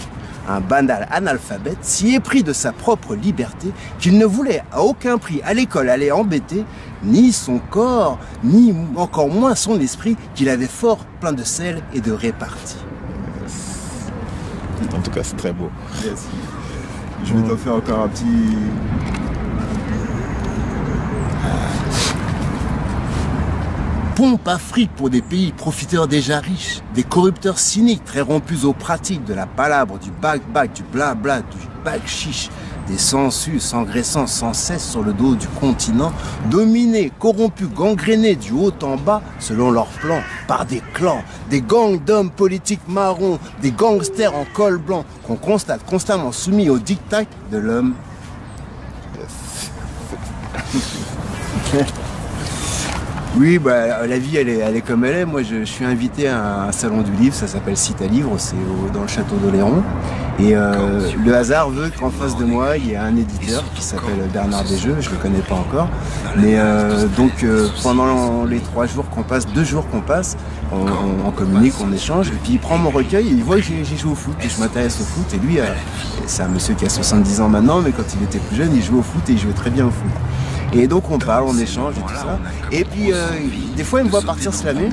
Un banal analphabète si épris de sa propre liberté qu'il ne voulait à aucun prix à l'école aller embêter ni son corps, ni encore moins son esprit qu'il avait fort plein de sel et de répartie. En tout cas, c'est très beau. Merci. Je vais t'en faire encore un petit... Pompe à fric pour des pays profiteurs déjà riches, des corrupteurs cyniques très rompus aux pratiques de la palabre, du bac-bac, du blabla, du bac-chiche, des sangsues s'engraissant sans cesse sur le dos du continent, dominés, corrompus, gangrénés du haut en bas, selon leurs plans, par des clans, des gangs d'hommes politiques marrons, des gangsters en col blanc, qu'on constate constamment soumis au diktat de l'homme. Oui, bah, la vie elle est comme elle est. Moi je suis invité à un salon du livre, ça s'appelle Cite à Livre, c'est dans le château d'Oléron. Et le hasard veut qu'en face de moi il y a un éditeur qui s'appelle Bernard Desjeux, je le connais pas encore. Mais donc pendant les 3 jours qu'on passe, 2 jours qu'on passe, on communique, on échange, et puis il prend mon recueil et il voit que j'ai joué au foot, que je m'intéresse au foot. Et lui, c'est un monsieur qui a 70 ans maintenant, mais quand il était plus jeune, il jouait au foot et il jouait très bien au foot. Et donc on parle, on échange et tout ça. Et puis des fois il me voit partir slammer.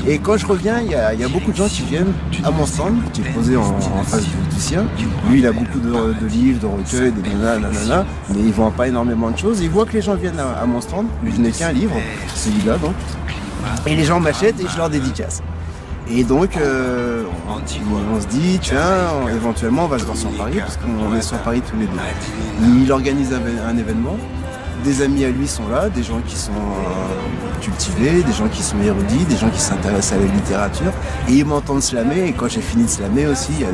Et quand je reviens, il y a beaucoup de gens qui viennent à mon stand, qui est posé en face du sien. Lui il a beaucoup de livres, de recueils, des nanana, mais il vend pas énormément de choses. Et il voit que les gens viennent à mon stand. Je n'ai qu'un livre, celui-là donc. Et les gens m'achètent et je leur dédicace. Et donc on se dit, tiens, éventuellement on va se voir sur Paris, parce qu'on est sur Paris tous les deux. Il organise un événement. Des amis à lui sont là, des gens qui sont cultivés, des gens qui sont érudits, des gens qui s'intéressent à la littérature. Et ils m'entendent slammer, et quand j'ai fini de slammer aussi, il y a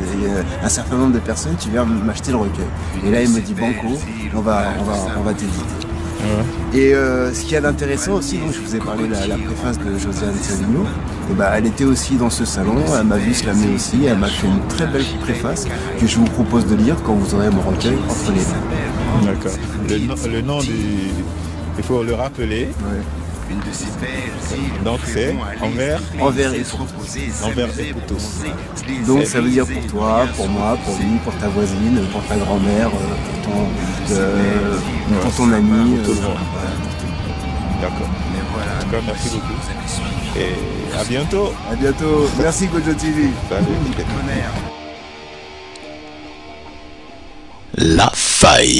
un certain nombre de personnes qui viennent m'acheter le recueil. Et là il me dit, Banco, on va t'éditer. Ouais. Et ce qui est intéressant aussi, donc je vous ai parlé de la préface de Josiane Savigno, et bah, elle était aussi dans ce salon, elle m'a vu slammer aussi, elle m'a fait une très belle préface que je vous propose de lire quand vous aurez mon recueil entre les mains. D'accord. Le nom Il faut le rappeler. Une de ces belles îles. Donc c'est envers et tous. Envers et pour tous. Donc ça veut dire pour toi, pour moi, pour lui, pour ta voisine, pour ta grand-mère, pour ton ami. Pour tout le monde. D'accord. En tout cas, merci beaucoup. Et à bientôt. À bientôt. Merci Gojo TV. Salut. La faille.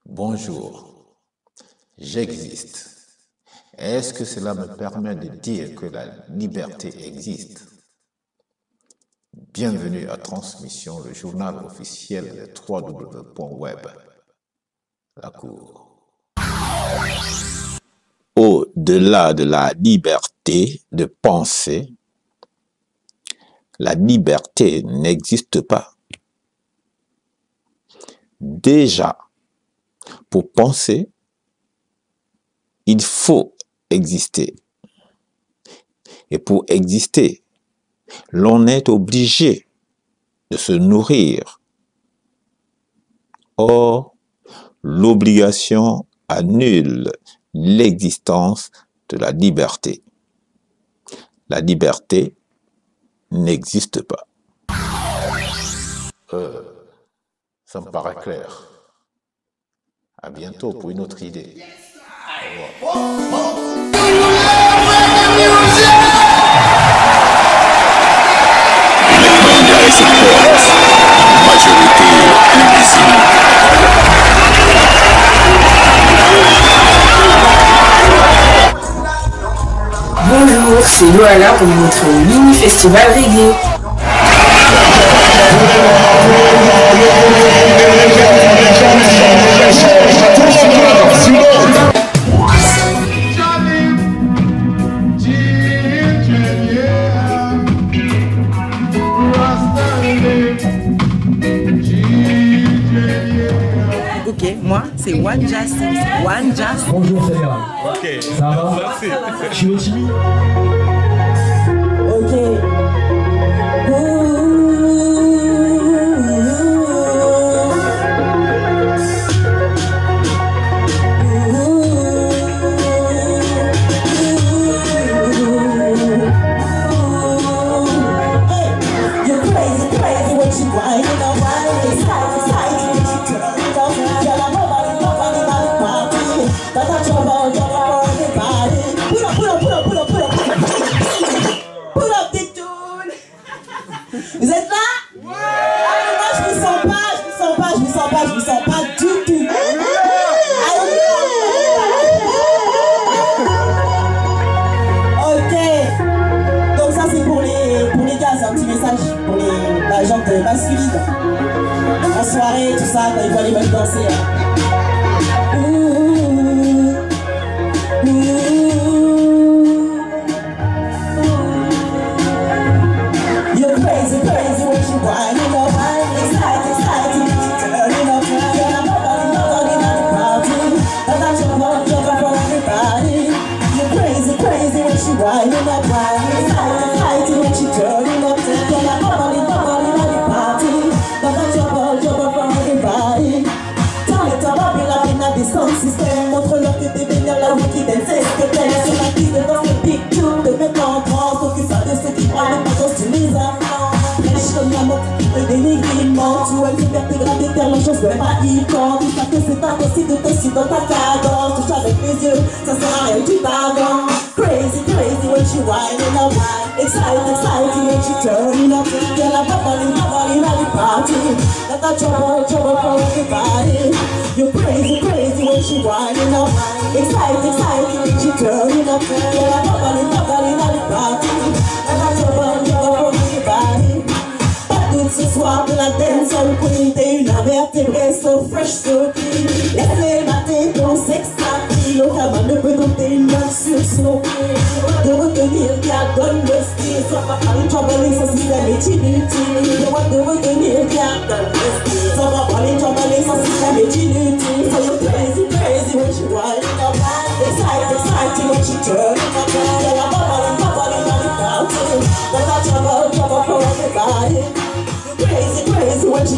Bonjour, j'existe. Est-ce que cela me permet de dire que la liberté existe? Bienvenue à Transmission, le journal officiel de www.web. La Cour. Au-delà de la liberté de penser, la liberté n'existe pas. Déjà, pour penser, il faut exister. Et pour exister, l'on est obligé de se nourrir. Or, l'obligation annule l'existence de la liberté. La liberté n'existe pas. Ça me paraît clair. À bientôt pour une autre idée. Au revoir. Bonjour, c'est Loala pour notre mini-festival reggae. Ok, moi c'est One Justice. One Justice. Bonjour Fédéral. Ok, ça va? Merci. Je suis au timide. Ok. Vous êtes là? Ouais. Moi je vous sens pas du tout. Ok. Donc ça c'est pour les gars, c'est un petit message pour la gente masculine. En soirée, tout ça, quand ils voient les meufs danser. You're crazy, crazy when you winding up, excited, turning up, nobody not the party. I got your love, jump from everybody. You're crazy, crazy when you winding up, excited when you turning up, nobody not the party. I got your love, jump from everybody. Dans les temps, Babylone, in a sound system, montre-leur que t'es vénère, la wiki dance, c'est ce que t'aimes. Sur la piste dans le big tune, de mettre en transe, occupe-toi de ceux qui prennent les patos, tu les amants. Lèche comme la mort, le dénigrement, tu aimes faire tes grattes d'éterre, la chose n'est pas hyper. Dis pas que c'est impossible de te suivre dans ta cadence, touche avec les yeux, ça sert à rien, tu t'avances. Crazy, crazy when you winding up, excited when you turning up. Girl, I'm nobody not the party. That got trouble for everybody. You're crazy, crazy when she winding up, excited when she turning up. Girl, I'm nobody not the party. That got trouble for everybody. Pas toute ce soir de la dance, on queen, t'es une invertébrée, so fresh, so clean. Laisse-les mater ton sexe rapide, notamment ne peut dompter une main sur son pied. De retenir qui donne le style, sans pas parler de trouble, son système est inutile. De retenir qui donne le style, sans pas parler de trouble, son système est inutile. So you're crazy, crazy when she winding up, excited when she turning up. Girl, I'm nobody not the party. But I trouble for everybody. Crazy when she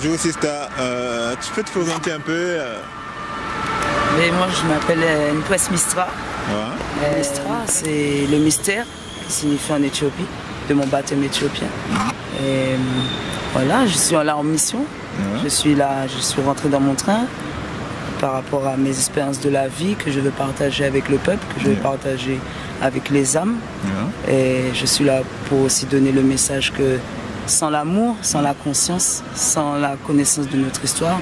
Bonjour Sista, tu peux te présenter un peu Mais moi je m'appelle Nkwes Mistra. Ouais. Mistra, c'est le mystère qui signifie en Éthiopie, de mon baptême éthiopien. Et voilà, je suis là en mission. Je suis là, je suis rentré dans mon train par rapport à mes expériences de la vie que je veux partager avec le peuple, que je veux partager avec les âmes. Et je suis là pour aussi donner le message que sans l'amour, sans la conscience, sans la connaissance de notre histoire,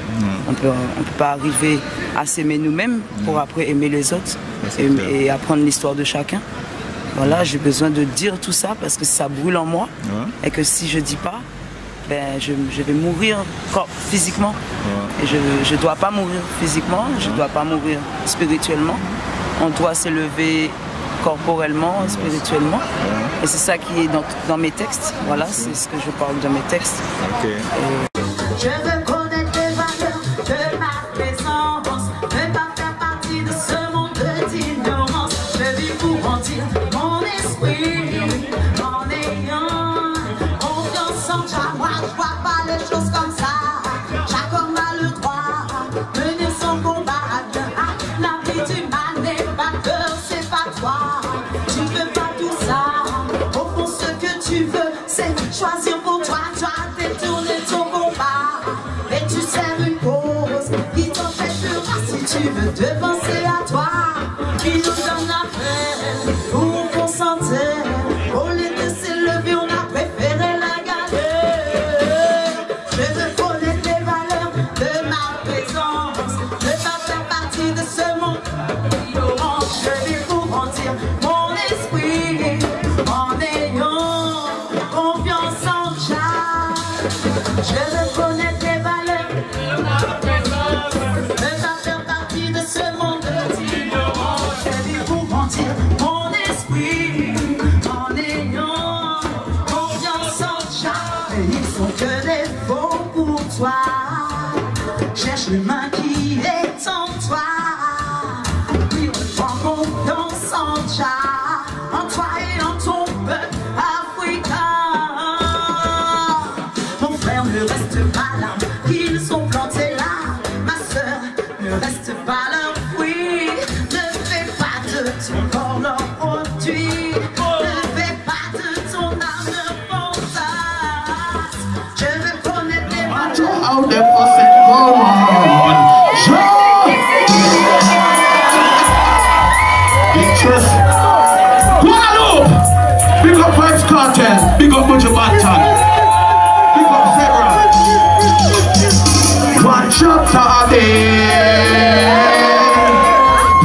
on peut pas arriver à s'aimer nous-mêmes pour après aimer les autres et apprendre l'histoire de chacun. Voilà, j'ai besoin de dire tout ça parce que ça brûle en moi et que si je dis pas, ben, je vais mourir physiquement. Et je ne dois pas mourir physiquement, je ne dois pas mourir spirituellement. On doit s'élever corporellement, spirituellement. Et c'est ça qui est dans mes textes. Voilà, c'est ce que je parle dans mes textes. Je veux connaître les valeurs de ma présence, ne pas faire partie de ce monde d'ignorance. Je vis pour grandir mon esprit en ayant confiance en toi. Moi je vois pas les choses comme ça. Chaque homme a le droit de mener son combat. La vie du mal n'est pas peur, c'est pas toi. Tu veux pas tout ça. Au fond ce que tu veux, c'est choisir pour toi. Toi détourner ton combat. Et tu sers une cause qui t'empêche de voir si tu veux devancer à toi. Qui nous donne la peine pour qu'on s'enterre. Au lieu de s'élever, on a préféré la galère. Je veux connaître les valeurs de ma présence, ne pas faire partie de ce monde ignorant. Je vis pour grandir mon esprit en ayant confiance en Jah. Je veux connaître les valeurs de ma présence, ne pas faire partie de ce monde ignorant. Je vis pour grandir mon esprit en ayant confiance en Jah. Et ils sont que des faux pour toi. Cherche l'humain qui est en toi. Oui, prends confiance en Jah, en toi et en ton peuple africain. Mon frère, ne reste pas là, qu'ils sont plantés là. Ma soeur, ne reste pas là, oui. Ne fais pas de ton corps leur produit. Ne fais pas de ton âme leur fantasme. Je veux connaître les Guadeloupe! Big up Vybz Kartel, big up Buju Banton, big up Zebra. One chapter a day.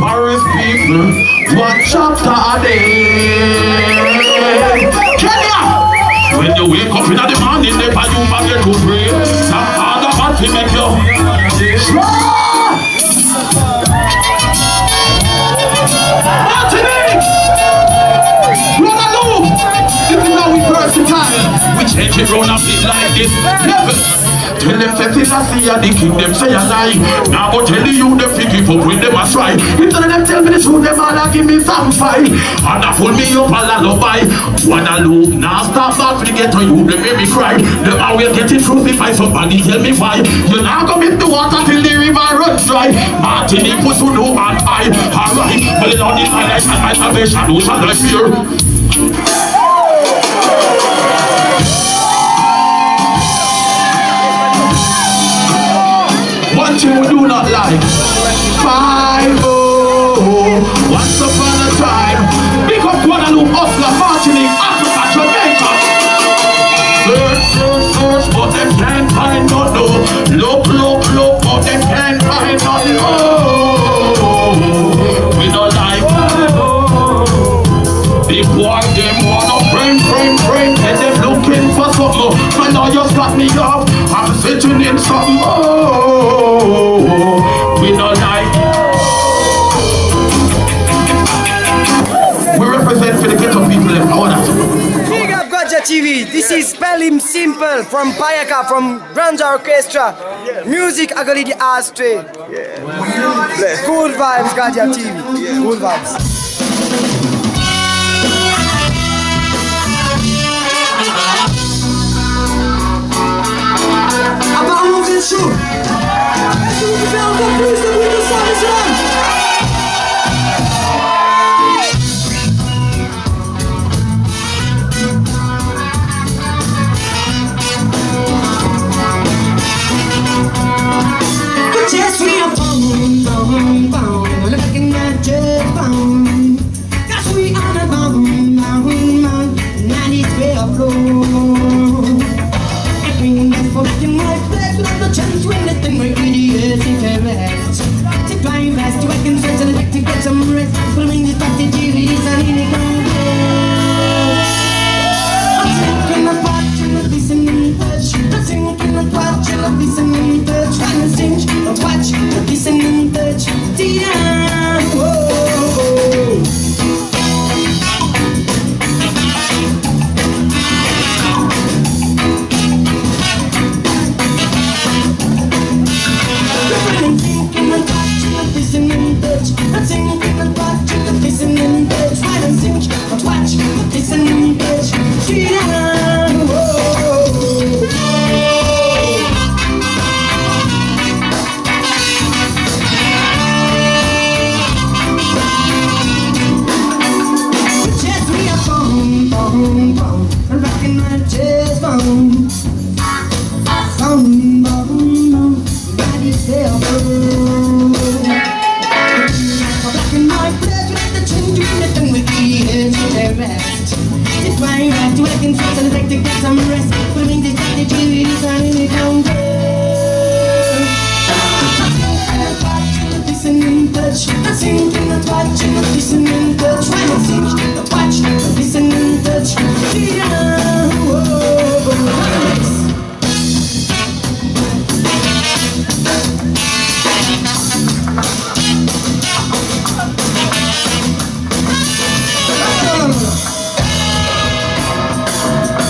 Paris people, one chapter a day. Kenya! When you wake up in the morning, they buy you back to pray. Some other man to make you. Martinique! Guadeloupe! This is how we versatile. We change it round a bit like this. Never. Tell them say this I see ya, the king them say a lie. Now go tell you them fi give up when them a try. Instead of them tell me the truth, them all a give me some fight. And a pull me up a lullaby. Guadeloupe, now stop back for the ghetto, you them make me cry. Them always getting crucified, somebody tell me why. You now come in the water till the river run dry. Martinique puts who know and I. Alright, well it's on this my life and my salvation, who shall I fear? One thing we do not like. 5-0. Once upon a time. Big up Guadeloupe, Oscar, Martinique, Africa, Jamaica. Search, but them can't find nothing. Look, but them can't find nothing. Oh, we don't like 5-0. The boy, them wanna friend, and them looking for something. I know you got me off. I'm sitting in something. Oh, we don't like. We represent for the ghetto people. I want that. Big up Gadja TV. This is Pelim Simple from Payaka from Granja Orchestra. Music Agali the Astray. Cool vibes, Gadja TV. Cool vibes. About chaud. Est-ce que vous pouvez faire encore plus de bruit que ça, messieurs dames? Just we are bound, bound, bound, looking at just bound. Cause we are not bound, bound, bound, and it's way of flow. Everything that's forgotten my place, without no chance when the thing we're idiots in terrorists. To try best to work and sense and like to get some rest. Following the party DVDs and in the control. I'm thinking of watching, not listening, touch. I'm thinking of watching, not listening, touch. Trying to sing, not watch, not listening, touch. Tina, whoa. Thinking of watching, not listening, touch. I'm thinking of watching, not listening, touch. Trying to sing, not watch, not listening, touch. Tina, whoa. I'm rocking my jazz bone. Bone, bone, bone. Body's there, bone. I'm rocking my blood with the chin, doing the thing with the edge of their rest. It's flying back to work and stress and like to get some rest. Putting this back to GVDs on in the counter. Listening, touch. I'm thinking of watching, listening, touch. Trying to sing, not watch, listening, touch.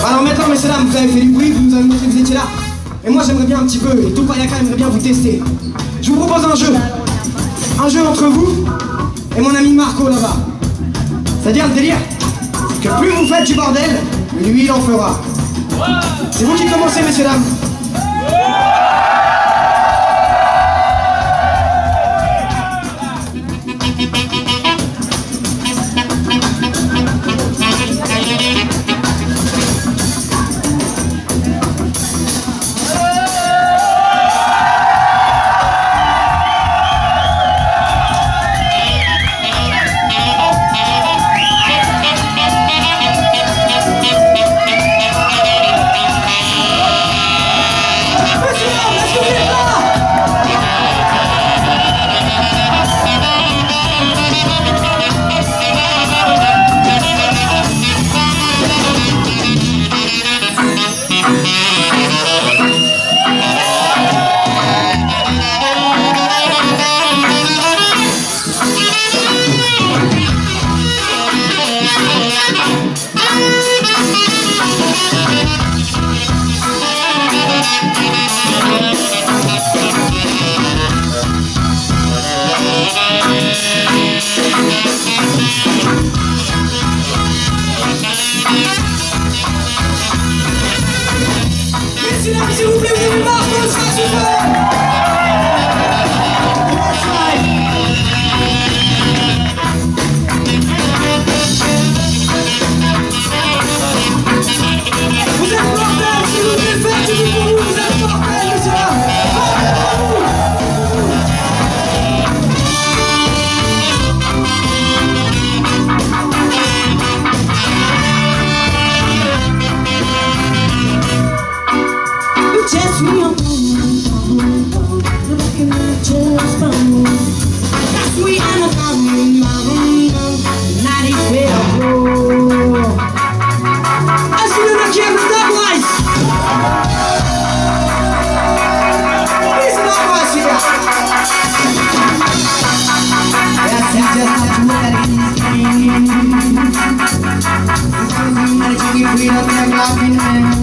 Alors maintenant, messieurs dames, vous avez fait du bruit, vous nous avez montré que vous étiez là. Et moi j'aimerais bien un petit peu, et tout Payaka aimerait bien vous tester. Je vous propose un jeu. Un jeu entre vous et mon ami Marco là-bas. C'est-à-dire le délire que plus vous faites du bordel, lui il en fera. C'est vous qui commencez, messieurs dames. S'il vous plaît, vous avez marre, on sera super. Vous êtes mortels, si vous devez faire tout pour vous, vous êtes mortels, monsieur là. Just me on looking at just phone. That's we on a mountain, not it will grow. As we don't care for that voice. Please not voice here. Yes, it's just not what it is. We don't have laughing hands.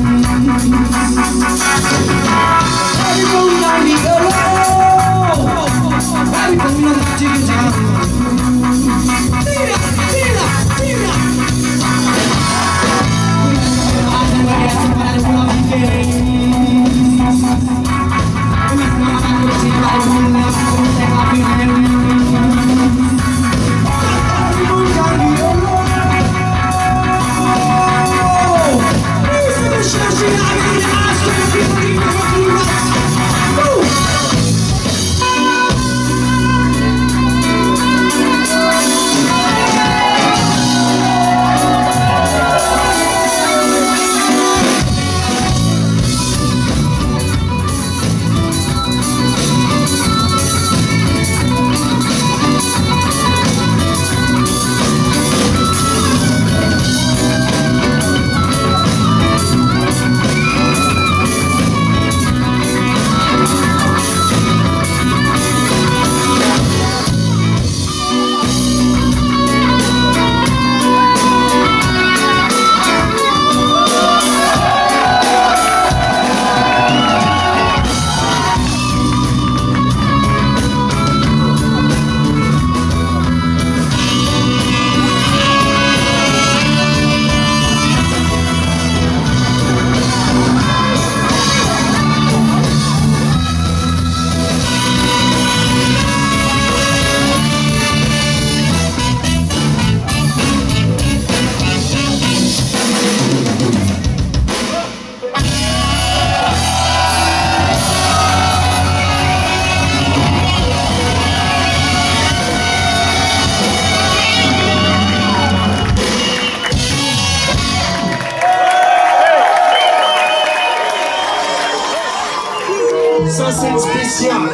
ça c'est une spéciale.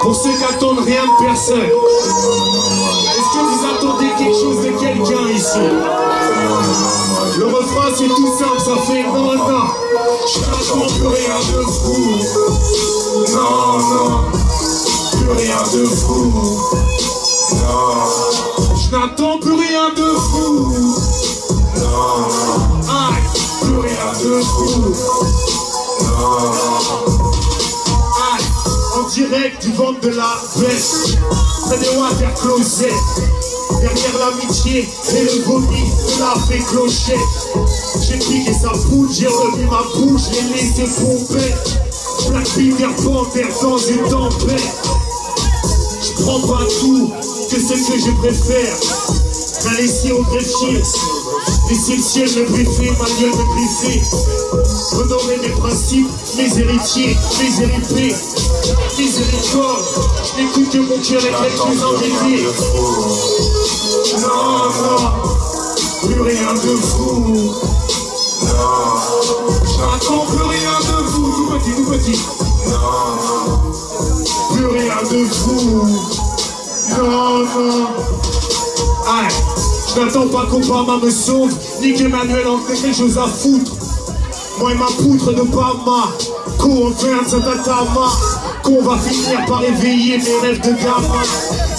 Pour ceux qui attendent rien de personne. Est-ce que vous attendez quelque chose de quelqu'un ici? Le refrain c'est tout simple, ça fait non, non. Je n'attends plus rien de vous. Non, non. Plus rien de vous. Non. Je n'attends plus rien de vous. Non. Aïe. Plus rien de vous. Non. En direct du ventre de la baisse, près des water closet, derrière l'amitié et le vomi de la fée clochette. J'ai piqué sa poudre, j'ai remis ma bouche, j'ai laissé pomper. Black Peter Panther dans une tempête. Je prends pas tout, que ce que je préfère. Qu'à laisser au greffier, laisser le ciel me griffer, ma gueule me griffer. Honorer mes principes, mes héritiers, mes héripés. Miséricorde, je n'écoute que mon cœur et quelques enrivés. Non, non, plus rien de vous. Non, j'attends plus rien de vous. Tout petit. Non, plus rien de vous. Non, non. Aïe, je n'attends pas qu'Obama me sauve, ni qu'Emmanuel en fait quelque chose à foutre. Moi et ma poutre de Bama, qu'on vient de Tatama. Qu'on va finir par éveiller mes rêves de gamin.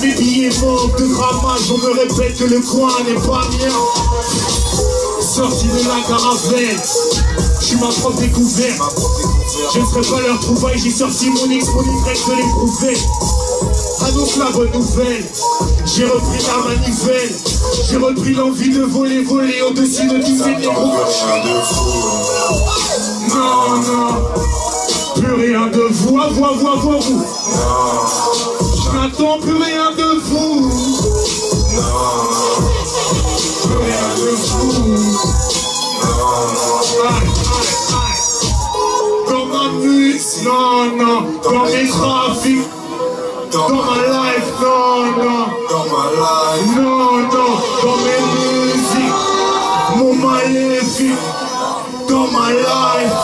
Mes billets manquent de grammage. On me répète que le coin n'est pas mien. Sorti de la caravelle, je suis ma propre découverte. Je ne serai pas leur trouvaille. J'ai sorti mon X, mon Y de l'éprouver. Annonce la bonne nouvelle. J'ai repris la manivelle. J'ai repris l'envie de voler au-dessus de tous ces négros. Non, non. Plus rien de vous, à vous. Je n'attends plus rien de vous. Plus rien de vous. Dans ma musique, non. Dans mes trafics, dans ma life, non. Dans mes musiques, mon maléfique, dans ma life.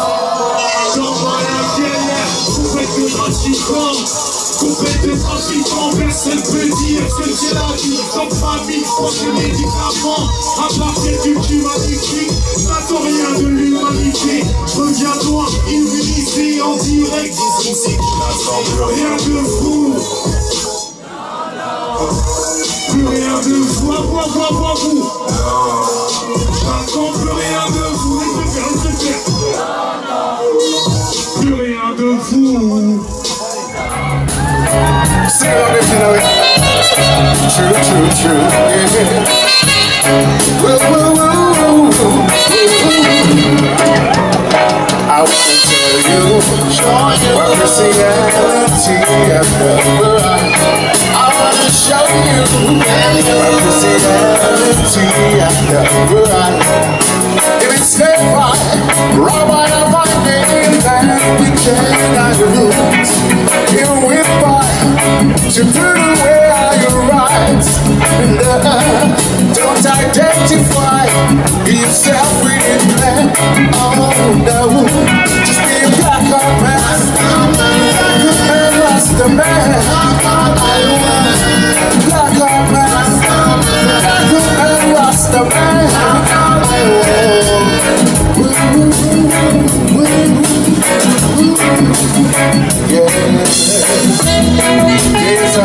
Coupé de trafiquants, personne peut dire que c'est la vie. Comme famille, proche médicaments, à partir du cul magnifique. N'attends rien de l'humanité. Je reviens loin, immunisé en direct. Rien de vous. Plus rien de vous, à vous. J'attends plus rien de vous. Il peut faire. Plus rien de vous. Sing on it, you know it. True, yeah. I want to tell you what Christianity has done. I want to show you what Christianity has done. If it's said by Rabbi of my name, then we cannot lose. Here with fire to put away all your rights. Don't identify yourself with man. Oh no, just be a black man. And Rasta man. Black man. And Rasta man. Yes, I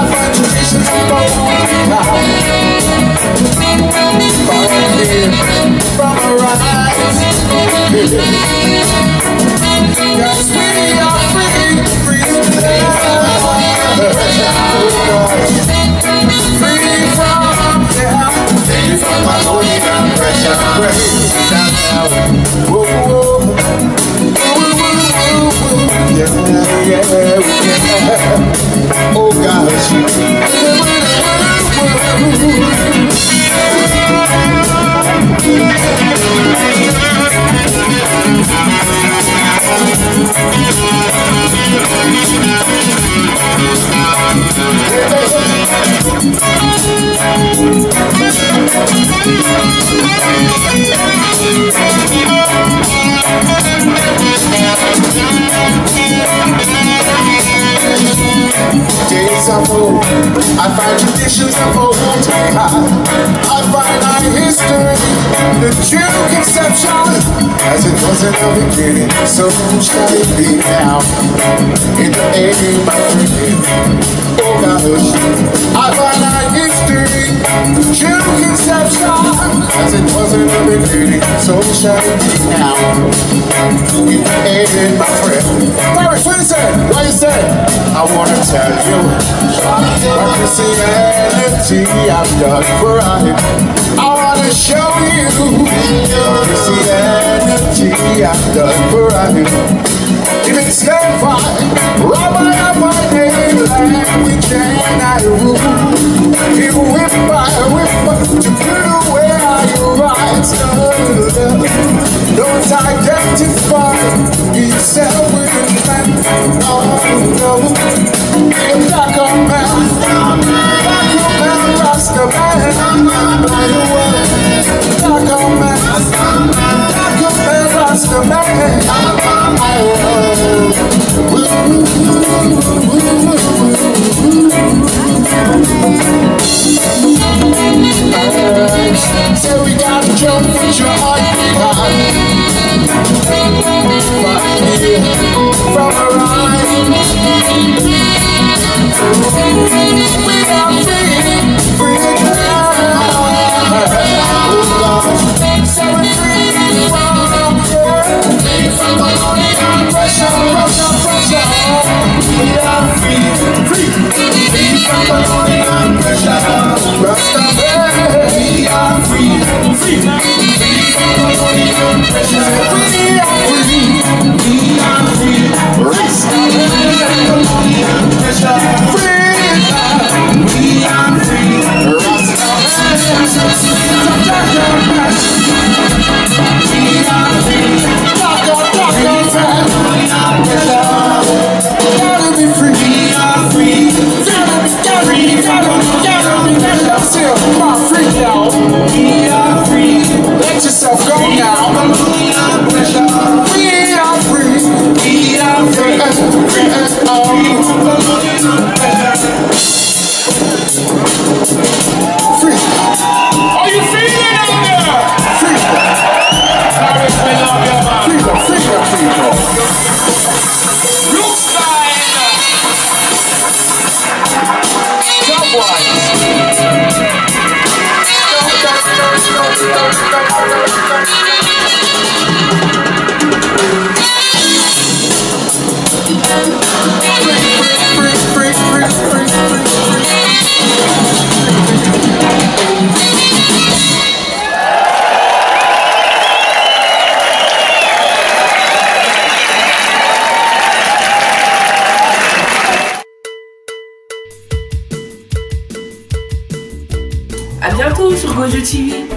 find traditions from a rise. Cause we are free to free from them, free from my holy pressure. Yeah. Oh gosh. old time. I find our history, the true conception, as it was in the beginning, so shall it be now. In the end, my friend, oh gosh, I find our history, true conception, as it was in the beginning, so shall it be now. In the end, my friend. Paris, what you say? What you say? I wanna tell you, what Christianity I've done for I wanna show you, Christianity I've done for if it's stand fine, Rabbi of my name, language and I rule. You whip to put away all your rights. Don't identify yourself with a man. No. You're black on man, Rasta man. By the way, black on man, Rasta man. So we gotta jump with your heart behind. Right here from a rhyme. We are free now. Oh Lord, so we're free from the money and pressure. We are free from the money and pressure. Rasta man, we are free from the money and pressure. We are free, Rasta man, from the money and pressure. We are free, Rasta man, we are free, gotta be free. We are free. Gotta be still free now. We are free. Let yourself go now. We are free. We are free. Free. Are you feeling out there? Freedom. À bientôt sur Gojo TV.